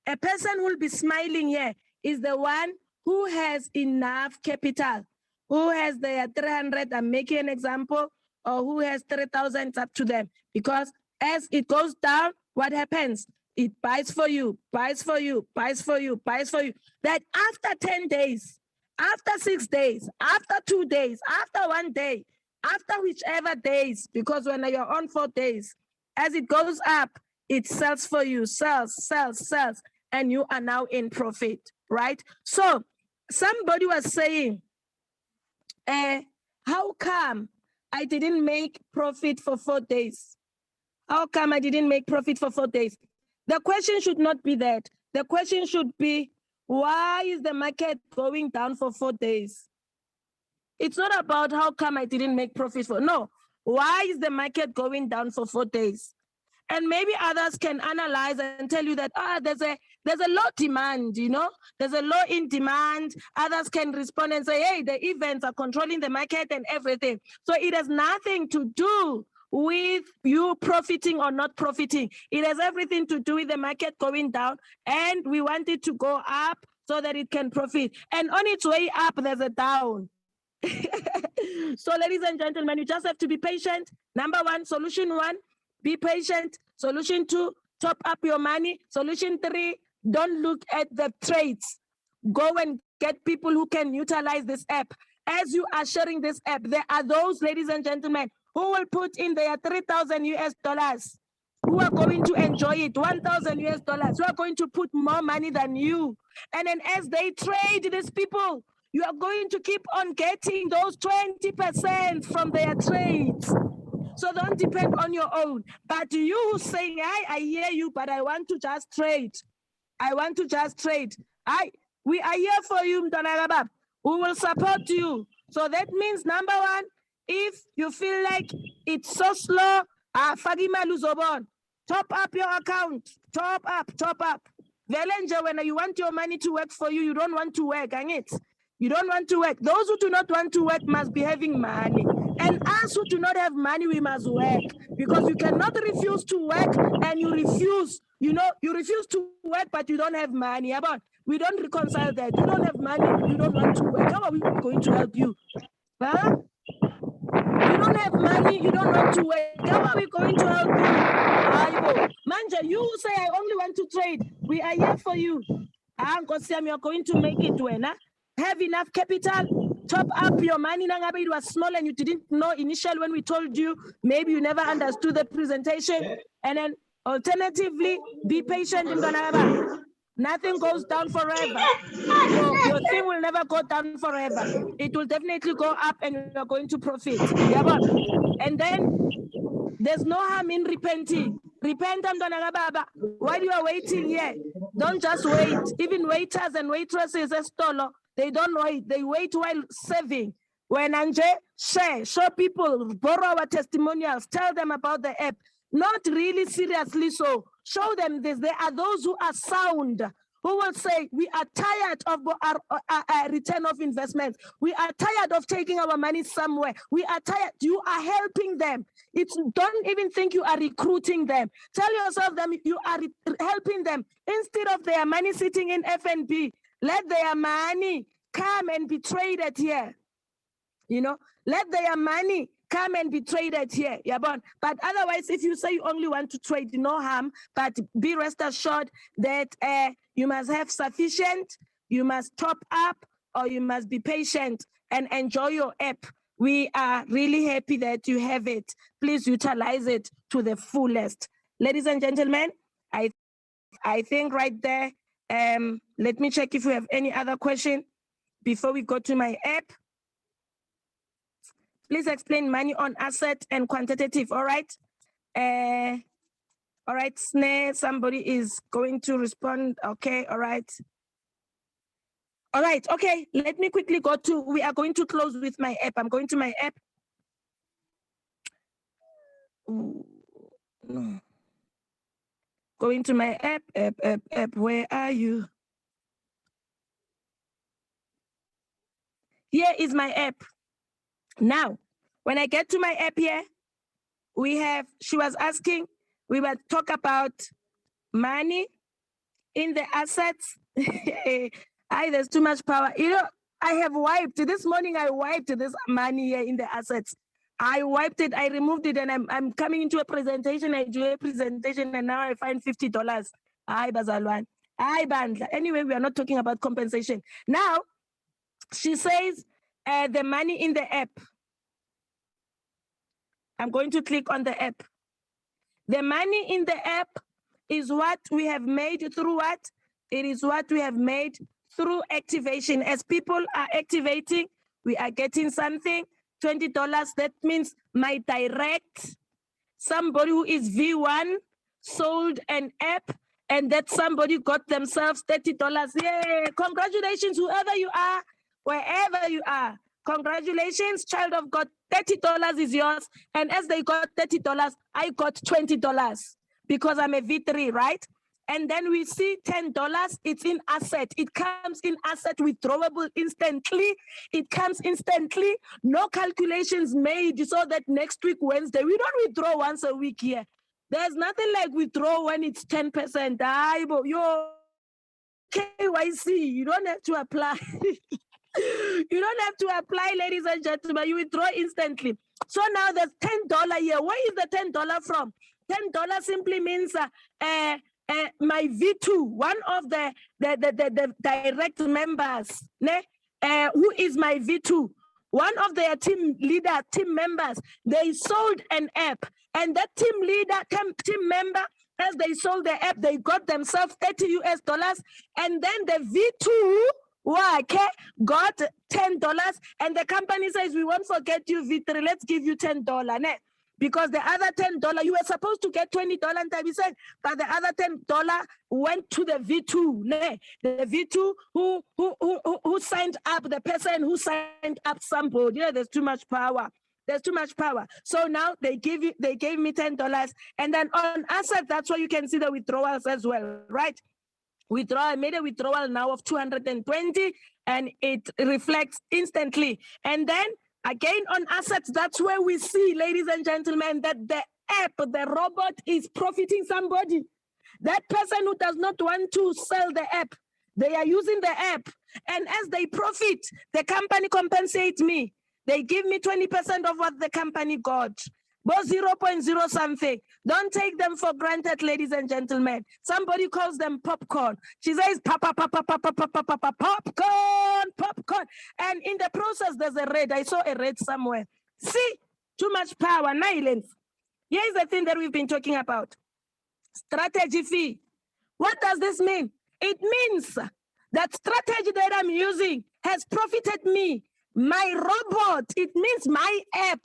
a person who will be smiling here is the one who has enough capital, who has their 300, I'm making an example, or who has 3,000 up to them. Because as it goes down, what happens? It buys for you, buys for you, buys for you, buys for you. That after 10 days, after 6 days, after 2 days, after 1 day, after whichever days, because when you're on 4 days, as it goes up, it sells for you, sells, and you are now in profit, right? So somebody was saying, how come I didn't make profit for 4 days? How come I didn't make profit for 4 days? The question should not be that. The question should be, why is the market going down for 4 days? It's not about how come I didn't make profit for, no. Why is the market going down for 4 days? And maybe others can analyze and tell you that there's a low demand, you know, there's a low in demand. Others can respond and say, hey, the events are controlling the market and everything. So it has nothing to do with you profiting or not profiting. It has everything to do with the market going down, and we want it to go up so that it can profit. And on its way up, there's a down. So ladies and gentlemen, you just have to be patient. Number one, solution one, be patient. Solution two, top up your money. Solution three, don't look at the trades. Go and get people who can utilize this app. As you are sharing this app, there are those, ladies and gentlemen, who will put in their 3,000 US dollars, who are going to enjoy it, 1,000 US dollars, who are going to put more money than you. And then as they trade these people, you are going to keep on getting those 20% from their trades. So don't depend on your own. But you who's saying, I hear you, but I want to just trade. I want to just trade. We are here for you, Mtanagabab. We will support you. So that means, number one, if you feel like it's so slow, Fagima Luzobon, top up your account. Top up. Velenja, when you want your money to work for you, you don't want to work, hang it. You don't want to work. Those who do not want to work must be having money. And us who do not have money, we must work. Because you cannot refuse to work and you refuse to work, but you don't have money. We don't reconcile that. You don't have money, you don't want to work. How are we going to help you? Huh? You don't have money, you don't want to work. How are we going to help you? Manja, you say I only want to trade. We are here for you. Uncle Sam, you're going to make it when have enough capital, top up your money. Nangabe, it was small and you didn't know initially when we told you, maybe you never understood the presentation. And then alternatively, be patient in Ganaba. Nothing goes down forever. Your thing will never go down forever. It will definitely go up and you're going to profit. Yeah, and then there's no harm in repenting. Repent, while you are waiting here. Don't just wait. Even waiters and waitresses, they don't wait. They wait while serving. When Anje, show people, borrow our testimonials, tell them about the app. Not really seriously so. Show them this. There are those who are sound, who will say, we are tired of our return of investments. We are tired of taking our money somewhere. We are tired. You are helping them. Don't even think you are recruiting them. Tell yourself that you are helping them. Instead of their money sitting in FNB, let their money come and be traded here. You know, let their money come and be traded here. Yeah, but otherwise, if you say you only want to trade, no harm, but be rest assured that you must have sufficient, you must top up, or you must be patient and enjoy your app. We are really happy that you have it. Please utilize it to the fullest. Ladies and gentlemen, I think right there, let me check if we have any other question before we go to my app. Please explain money on asset and quantitative, all right? All right, Snare, somebody is going to respond. Okay, all right. All right, okay, let me quickly we are going to close with my app. I'm going to my app. Ooh, no. Going to my app, where are you? Here is my app. Now, when I get to my app here, she was asking, we will talk about money in the assets. There's too much power. You know, I have wiped, this morning I wiped this money here in the assets. I wiped it, I removed it, and I'm coming into a presentation, I do a presentation, and now I find $50. Aye, Bazalwan. Aye, Bandla. Anyway, we are not talking about compensation. Now, she says, the money in the app. I'm going to click on the app. The money in the app is what we have made through what? It is what we have made through activation. As people are activating, we are getting something, $20. That means my direct, somebody who is V1 sold an app, and that somebody got themselves $30. Yay! Congratulations, whoever you are, wherever you are. Congratulations, child of God, $30 is yours. And as they got $30, I got $20. because I'm a V3, right? And then we see $10, it's in asset. It comes in asset withdrawable instantly. It comes instantly, no calculations made so that next week, Wednesday, we don't withdraw once a week here. There's nothing like withdraw when it's 10%. Yo, KYC, you don't have to apply. You don't have to apply, ladies and gentlemen. You withdraw instantly. So now there's $10 here. Where is the $10 from? $10 simply means my V2, one of the direct members, who is my V2, one of their team members, they sold an app, and that team member, as they sold the app, they got themselves $30 US, and then the V2 got $10, and the company says, we won't forget you, V3, let's give you $10, because the other $10, you were supposed to get $20, and we said, but the other $10 went to the V2, the V2 who signed up, the person who signed up somebody. There's too much power. There's too much power. So now they gave me $10, and then on asset, that's where you can see the withdrawals as well, right? I made a withdrawal now of 220, and it reflects instantly. And then again on assets, that's where we see, ladies and gentlemen, that the app, the robot is profiting somebody. That person who does not want to sell the app, they are using the app. And as they profit, the company compensates me. They give me 20% of what the company got. But 0.0 something. Don't take them for granted, ladies and gentlemen. Somebody calls them popcorn. She says, popcorn. And in the process, there's a red. I saw a red somewhere. See, too much power, Nylens. Here's the thing that we've been talking about. Strategy fee. What does this mean? It means that strategy that I'm using has profited me. My robot, it means my app,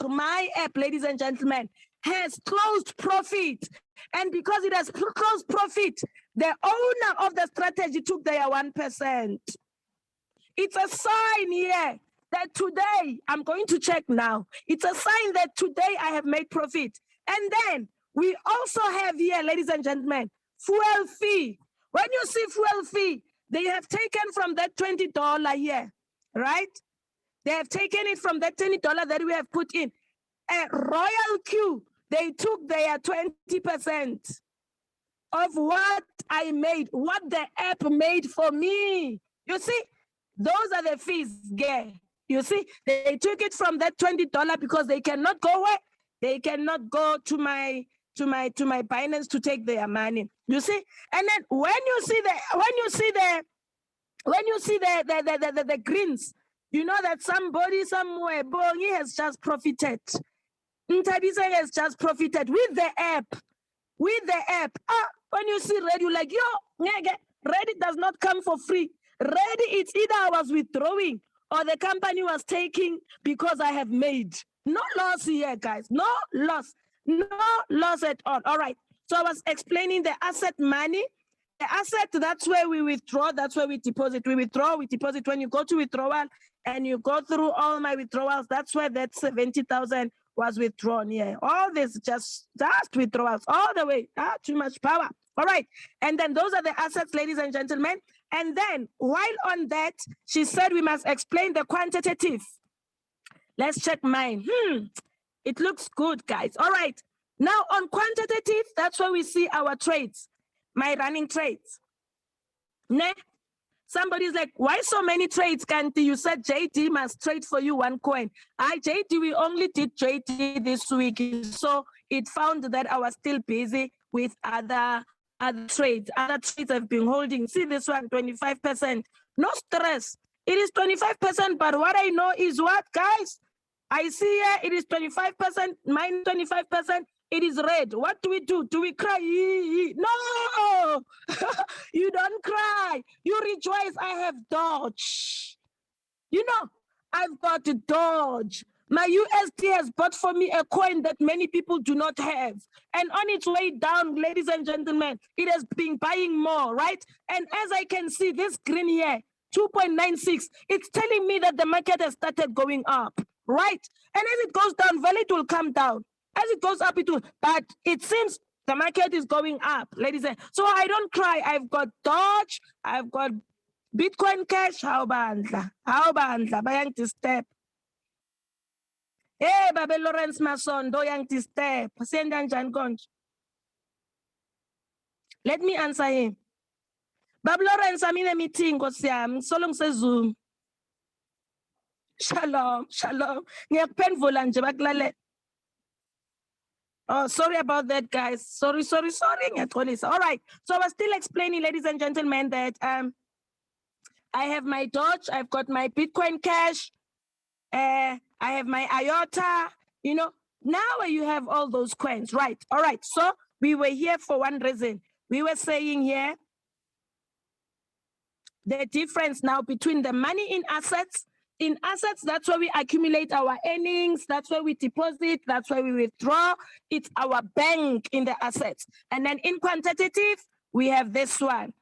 ladies and gentlemen, has closed profit. And because it has closed profit, the owner of the strategy took their 1%. It's a sign here that today, I'm going to check now. It's a sign that today I have made profit. And then we also have here, ladies and gentlemen, fuel fee. When you see fuel fee, they have taken from that $20 here, right? They have taken it from that $20 that we have put in. At Royal Q, they took their 20% of what I made, what the app made for me. You see, those are the fees, yeah. You see, they took it from that $20 because they cannot go where? They cannot go to my Binance to take their money. You see, and then when you see the greens, you know that somebody somewhere, Bongi has just profited. Ntabisa has just profited with the app. With the app. When you see red, you're like, yo, red does not come for free. Red, it's either I was withdrawing or the company was taking because I have made. No loss here, guys. No loss. No loss at all. All right. So I was explaining the asset money. The asset, that's where we withdraw. That's where we deposit. We withdraw, we deposit. When you go to withdrawal and you go through all my withdrawals, that's where that 70,000 was withdrawn. Yeah, all this just withdrawals all the way. Too much power. All right. And then those are the assets, ladies and gentlemen. And then while on that, she said we must explain the quantitative. Let's check mine. It looks good, guys. All right. Now on quantitative, that's where we see our trades. My running trades. Somebody's like, why so many trades, Kanti? You said JD must trade for you one coin. JD, we only did JD this week. So it found that I was still busy with other trades. Other trades I've been holding. See this one, 25%. No stress. It is 25%, but what I know is what, guys? I see here it is 25%, mine 25%. It is red. What do? Do we cry? No, you don't cry. You rejoice. I have Dodge. You know, I've got Dodge. My USD has bought for me a coin that many people do not have. And on its way down, ladies and gentlemen, it has been buying more, right? And as I can see, this green here, 2.96, it's telling me that the market has started going up, right? And as it goes down, value will come down. As it goes up, it will. But it seems The market is going up, ladies and so I don't cry. I've got Doge, I've got Bitcoin Cash. How bandla? Bayang-disturb. Hey, Babe Lawrence Masondo, yang-disturb. Sendan Jan Gonj. Let me answer him. Bab Lawrence, I'm in a meeting. Solong says Zoom. Shalom. Oh, sorry about that, guys. Sorry. All right. So I was still explaining, ladies and gentlemen, that I have my Doge, I've got my Bitcoin Cash, I have my IOTA, now you have all those coins, right? All right. So we were here for one reason. We were saying here the difference now between the money in assets. In assets, that's where we accumulate our earnings. That's where we deposit. That's where we withdraw. It's our bank in the assets. And then in quantitative, we have this one.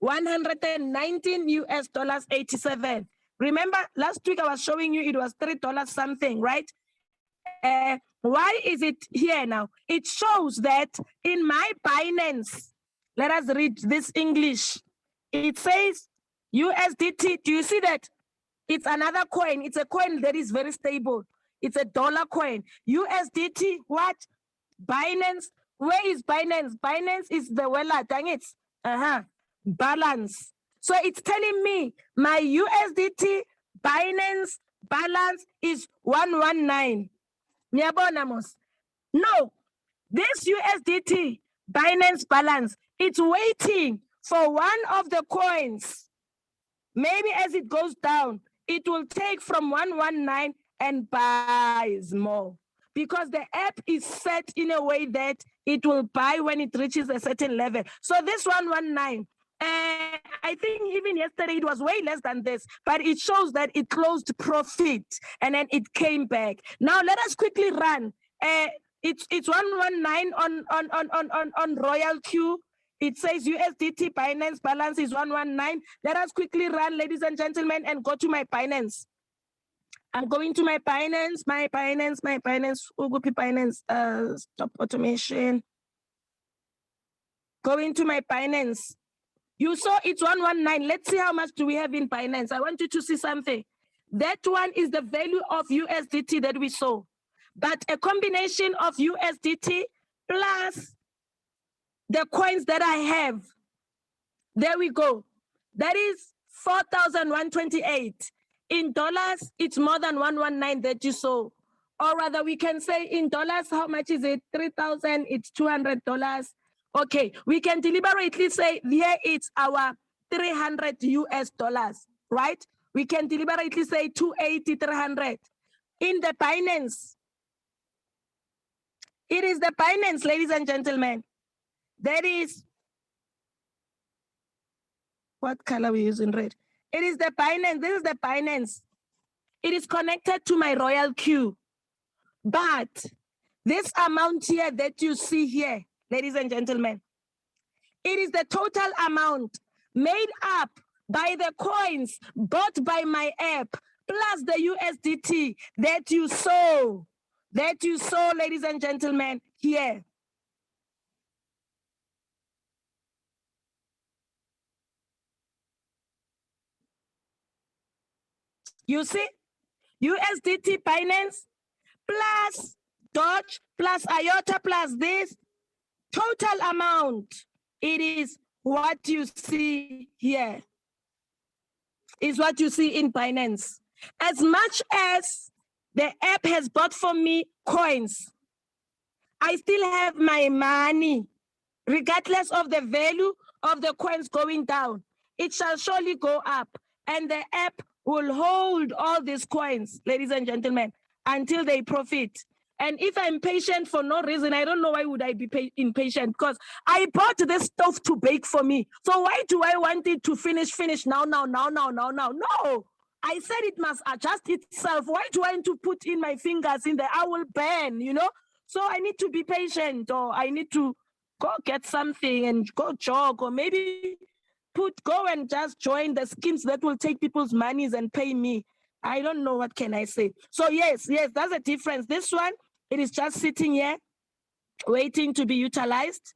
119 US dollars 87. Remember, last week I was showing you it was $3 something, right? Why is it here now? It shows that in my Binance, let us read this English. It says USDT, do you see that? It's another coin. It's a coin that is very stable. It's a dollar coin. USDT, what? Binance. Where is Binance? Binance is the wallet, dang it. Balance. So it's telling me my USDT Binance balance is 119. No, this USDT Binance balance, it's waiting for one of the coins. Maybe as it goes down, it will take from 119 and buys more because the app is set in a way that it will buy when it reaches a certain level. So this 119, I think even yesterday it was way less than this, but it shows that it closed profit and then it came back. Now let us quickly run. It's 119 on Royal Q. It says USDT Binance balance is 119. Let us quickly run, ladies and gentlemen, and go to my Binance. I'm going to my Binance, Ugupi Binance, stop automation. Going to my Binance. You saw it's 119. Let's see how much do we have in Binance. I want you to see something. That one is the value of USDT that we saw. But a combination of USDT plus the coins that I have. There we go. That is 4,128. In dollars, it's more than 119 that you saw. Or rather, we can say in dollars, how much is it? 3,000, it's $200. Okay, we can deliberately say here it's our 300 US dollars, right? We can deliberately say 280, 300. In the Binance, it is the Binance, ladies and gentlemen. That is, what color we use in red? It is the Binance. This is the Binance. It is connected to my Royal Q. But this amount here that you see here, ladies and gentlemen, it is the total amount made up by the coins bought by my app, plus the USDT that you saw, ladies and gentlemen, here. You see, USDT Binance plus Doge plus IOTA plus this total amount. It is what you see here. Is what you see in Binance. As much as the app has bought for me coins, I still have my money, regardless of the value of the coins going down. It shall surely go up, and the app will hold all these coins, ladies and gentlemen, until they profit. And if I'm patient for no reason, I don't know why would I be impatient, because I bought this stuff to bake for me. So why do I want it to finish now? No, I said it must adjust itself. Why do I want to put in my fingers in there? I will burn, So I need to be patient, or I need to go get something and go jog, or maybe go and just join the schemes that will take people's monies and pay me. I don't know, what can I say? So yes, that's a difference. This one, it is just sitting here. waiting to be utilized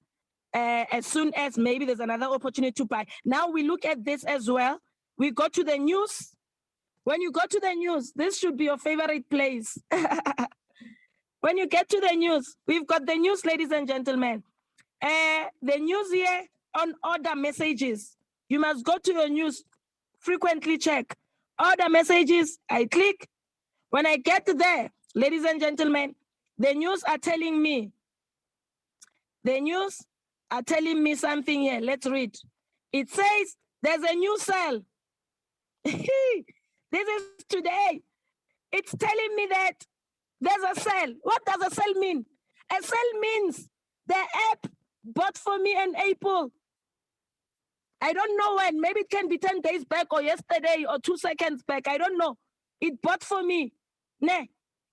as soon as maybe there's another opportunity to buy. Now we look at this as well. We go to the news. When you go to the news, this should be your favorite place. When you get to the news, we've got the news, ladies and gentlemen. The news here on order messages. You must go to your news, frequently check. Order messages, I click. When I get there, ladies and gentlemen, the news are telling me something here. Let's read. It says there's a new sale. This is today. It's telling me that there's a sale. What does a sale mean? A sale means the app bought for me in April. I don't know when. Maybe it can be 10 days back or yesterday or 2 seconds back. I don't know. It bought for me.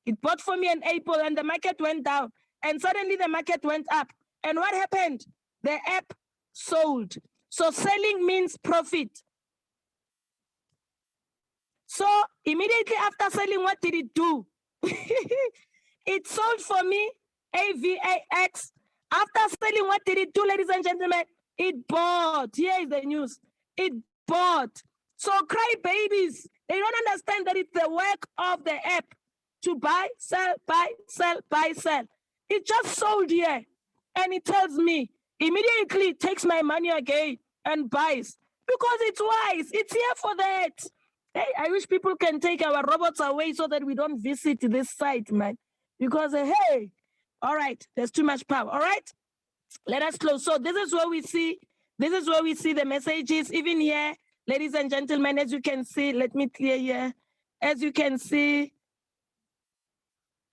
It bought for me in April and the market went down. And suddenly the market went up. And what happened? The app sold. So selling means profit. So immediately after selling, what did it do? It sold for me, AVAX. After selling, what did it do, ladies and gentlemen? It bought. Here is the news. It bought. So cry babies. They don't understand that it's the work of the app to buy, sell, buy, sell, buy, sell. It just sold here. And it tells me, immediately takes my money again and buys. Because it's wise. It's here for that. Hey, I wish people can take our robots away so that we don't visit this site, man. Because, hey, all right, there's too much power. All right, let us close. So this is where we see the messages. Even here, ladies and gentlemen, as you can see, let me clear here. As you can see,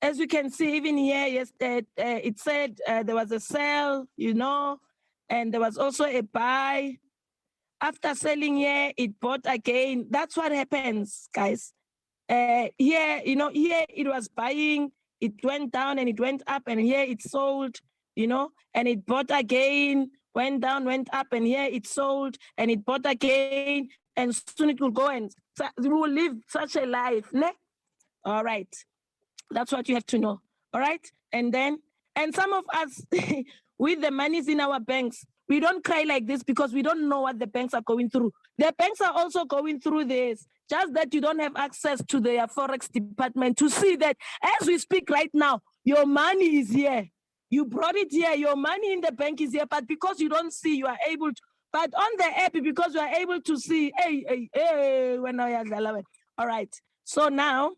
even here, yes, it said there was a sale, you know, and there was also a buy. After selling here, it bought again. That's what happens, guys. Here, you know, here it was buying, it went down and it went up, and here it sold, you know, and it bought again, went down, went up, and here it sold, and it bought again, and soon it will go, and we will live such a life, ne? All right. That's what you have to know. All right. And some of us with the monies in our banks, we don't cry like this because we don't know what the banks are going through. The banks are also going through this, just that you don't have access to their Forex department to see that as we speak right now, your money is here. You brought it here. Your money in the bank is here, but because you don't see, you are able to. But on the app, because you are able to see, hey, when I have the all right. So now,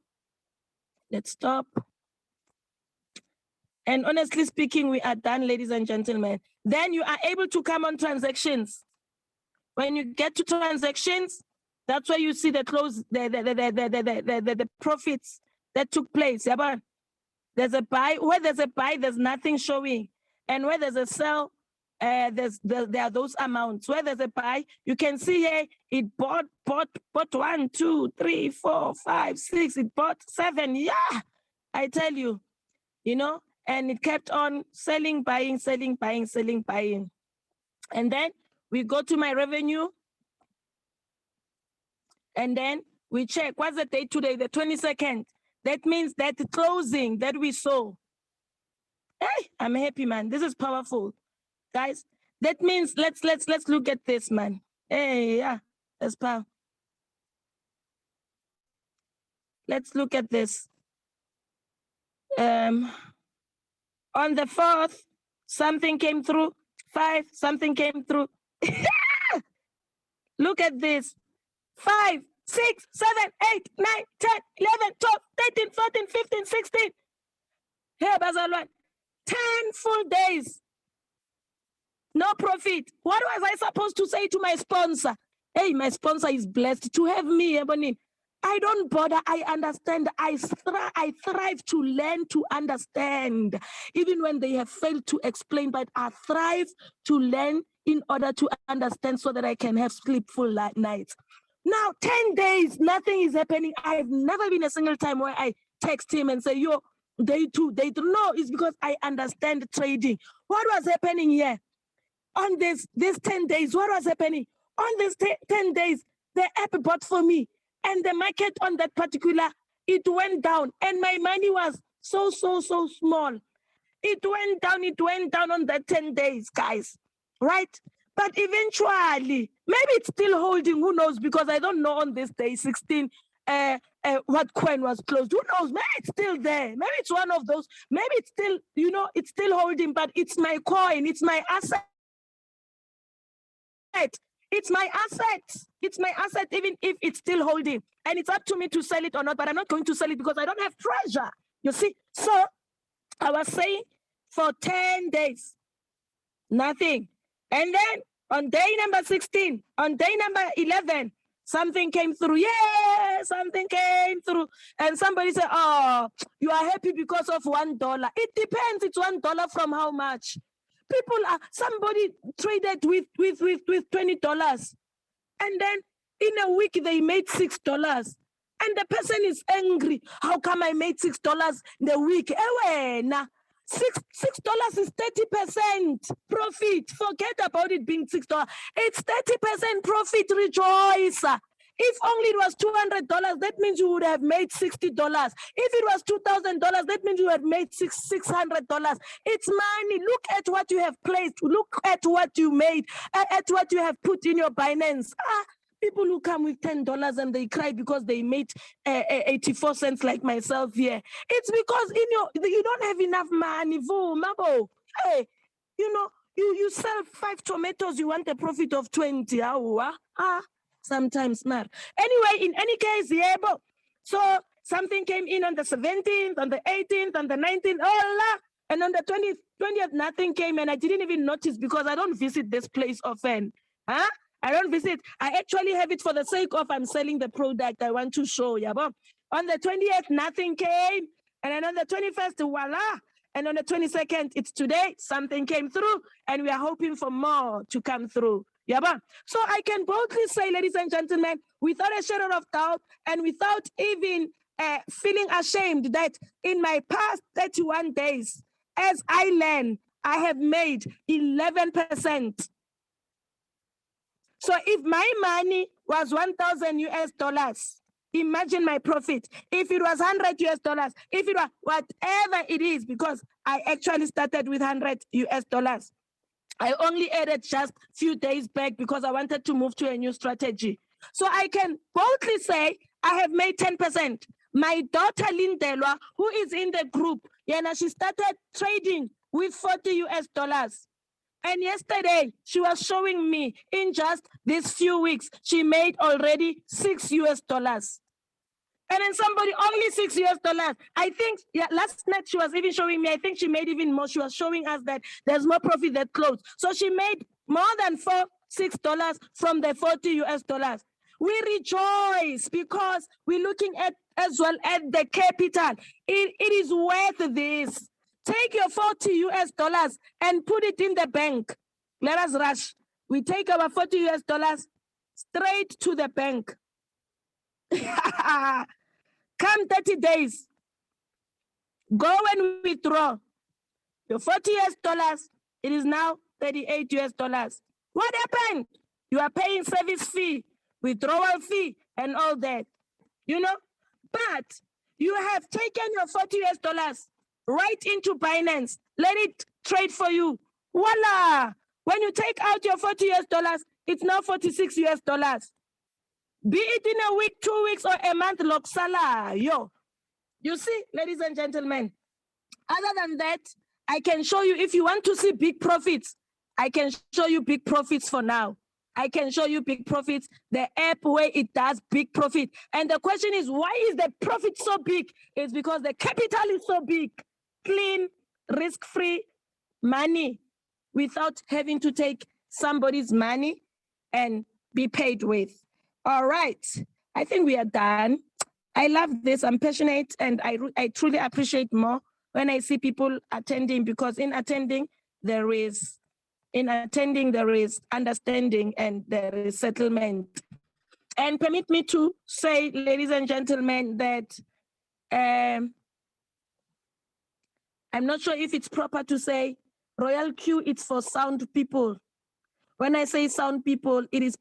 let's stop. And honestly speaking, we are done, ladies and gentlemen. Then you are able to come on transactions. When you get to transactions, that's where you see the close, the profits that took place. Yeah, there's a buy. Where there's a buy, there's nothing showing. And where there's a sell, there are those amounts. Where there's a buy, you can see here, it bought 1, 2, 3, 4, 5, 6. It bought 7. Yeah, I tell you, you know. And it kept on selling, buying, selling, buying, selling, buying. And then we go to my revenue. And then we check, what's the date today? The 22nd. That means that the closing that we saw. Hey, I'm happy, man. This is powerful. Guys, that means let's look at this, man. Hey, yeah, that's power. Let's look at this. On the 4th, something came through. 5, something came through. Look at this. 5, 6, 7, 8, 9, 10, 11, 12, 13, 14, 15, 16. Hey, Bazalwan. 10 full days. No profit. What was I supposed to say to my sponsor? Hey, my sponsor is blessed to have me, Ebonin. I don't bother. I understand. I thrive to learn to understand, even when they have failed to explain. But I thrive to learn in order to understand so that I can have sleepful nights. Now, 10 days, nothing is happening. I've never been a single time where I text him and say, yo, day 2, day 3. No, it's because I understand trading. What was happening here? On this 10 days, what was happening? On this 10 days, the app bought for me. And the market on that particular, it went down. And my money was so small. It went down on that 10 days, guys, right? But eventually, maybe it's still holding, who knows? Because I don't know on this day, 16, what coin was closed. Who knows? Maybe it's still there. Maybe it's one of those. Maybe it's still, it's still holding, but it's my coin. It's my asset. It's my asset. It's my asset, even if it's still holding. And it's up to me to sell it or not, but I'm not going to sell it because I don't have treasure. You see? So I was saying for 10 days, nothing. And then on day number 16, on day number 11, something came through. Yeah, something came through. And somebody said, oh, you are happy because of $1. It depends. It's $1 from how much? Somebody traded with $20. And then in a week, they made $6. And the person is angry. How come I made $6 in the week? $6 is 30% profit. Forget about it being $6. It's 30% profit. Rejoice. If only it was $200, that means you would have made $60. If it was $2,000, that means you would have made $600. It's money. Look at what you have placed. Look at what you made, at what you have put in your Binance. People who come with $10 and they cry because they made 84 cents like myself here. It's because you don't have enough money. Hey, you sell 5 tomatoes, you want a profit of 20. Sometimes not. Anyway, in any case, yeah, so something came in on the 17th, on the 18th, on the 19th, and on the 20th, nothing came, and I didn't even notice because I don't visit this place often. I don't visit. I actually have it for the sake of I'm selling the product I want to show. Yeah, but on the 20th, nothing came, and then on the 21st, voila. And on the 22nd, it's today, something came through, and we are hoping for more to come through. Yeah, but so I can boldly say, ladies and gentlemen, without a shadow of doubt and without even feeling ashamed that in my past 31 days, as I learn, I have made 11%. So if my money was $1,000 imagine my profit. If it was $100, if it was whatever it is, because I actually started with $100. I only added just a few days back because I wanted to move to a new strategy. So I can boldly say I have made 10%. My daughter Lindelwa, who is in the group, she started trading with $40. And yesterday she was showing me in just these few weeks, she made already $6. And then somebody only $6. I think, last night she was even showing me, I think she made even more. She was showing us that there's more profit that closed. So she made more than $6 from the $40. We rejoice because we're looking at as well at the capital. It is worth this. Take your $40 and put it in the bank. Let us rush. We take our $40 straight to the bank. Come 30 days, go and withdraw your $40. It is now $38. What happened? You are paying service fee, withdrawal fee, and all that, But you have taken your $40 right into Binance. Let it trade for you. Voila! When you take out your $40, it's now $46. Be it in a week, 2 weeks, or a month, Loksala, yo. You see, ladies and gentlemen, other than that, I can show you, if you want to see big profits, I can show you big profits for now. I can show you big profits, the app where it does big profit. And the question is, why is the profit so big? It's because the capital is so big. Clean, risk-free money without having to take somebody's money and be paid with. All right, I think we are done. I love this. I'm passionate, and I truly appreciate more when I see people attending, because in attending there is understanding and there is settlement. And permit me to say, ladies and gentlemen, that I'm not sure if it's proper to say Royal Q, it's for sound people. When I say sound people, it's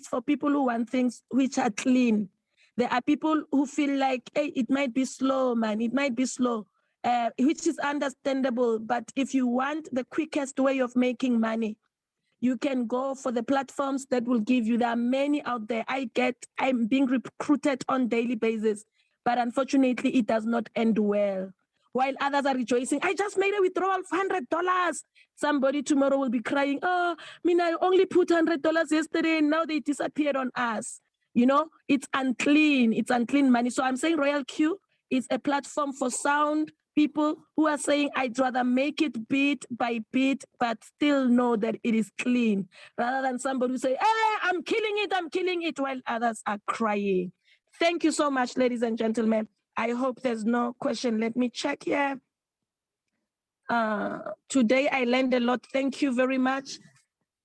for people who want things which are clean. There are people who feel like, hey, it might be slow, man, it might be slow. which is understandable. But if you want the quickest way of making money, you can go for the platforms that will give you. There are many out there. I'm being recruited on daily basis, but unfortunately, it does not end well. While others are rejoicing, I just made a withdrawal of $100. Somebody tomorrow will be crying, oh, I only put $100 yesterday and now they disappeared on us. You know, it's unclean. It's unclean money. So I'm saying Royal Q is a platform for sound people who are saying, I'd rather make it bit by bit, but still know that it is clean, rather than somebody who say, hey, I'm killing it, while others are crying. Thank you so much, ladies and gentlemen. I hope there's no question. Let me check here. Today I learned a lot. Thank you very much.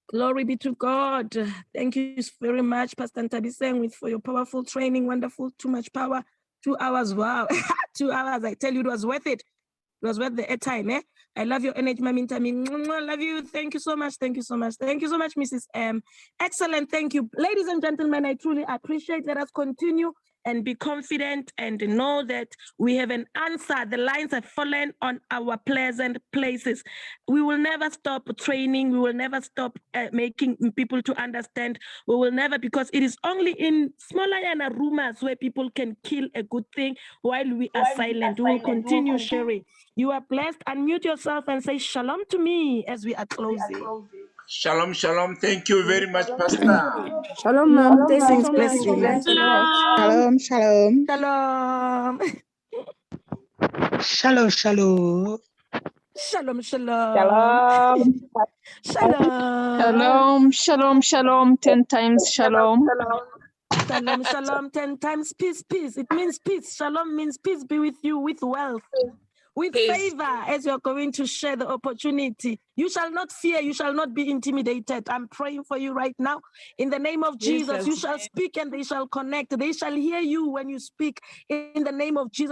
Glory be to God. Thank you very much, Pastor Ntabiseng, for your powerful training. Wonderful, too much power. 2 hours, wow. 2 hours, I tell you, it was worth it. It was worth the airtime, eh? I love your energy, Maminta. I love you. Thank you so much. Thank you so much. Thank you so much, Mrs. M. Excellent. Thank you. Ladies and gentlemen, I truly appreciate. Let us continue and be confident and know that we have an answer. The lines have fallen on our pleasant places. We will never stop training. We will never stop making people to understand. We will never, because it is only in smaller rumors where people can kill a good thing while we are silent. We will continue sharing. You are blessed. Unmute yourself and say shalom to me as we are closing. Shalom, shalom. Thank you very much, Pastor. Shalom, ma'am. Blessings, bless you. Shalom, shalom. Shalom. Shalom, shalom. Shalom, shalom. Shalom, Shalom. shalom, shalom, 10 times shalom. Shalom, shalom, 10 times peace, peace. It means peace. Shalom means peace be with you, with wealth, with favor, as you're going to share the opportunity. You shall not fear, you shall not be intimidated. I'm praying for you right now. In the name of Jesus, you shall speak and they shall connect. They shall hear you when you speak in the name of Jesus.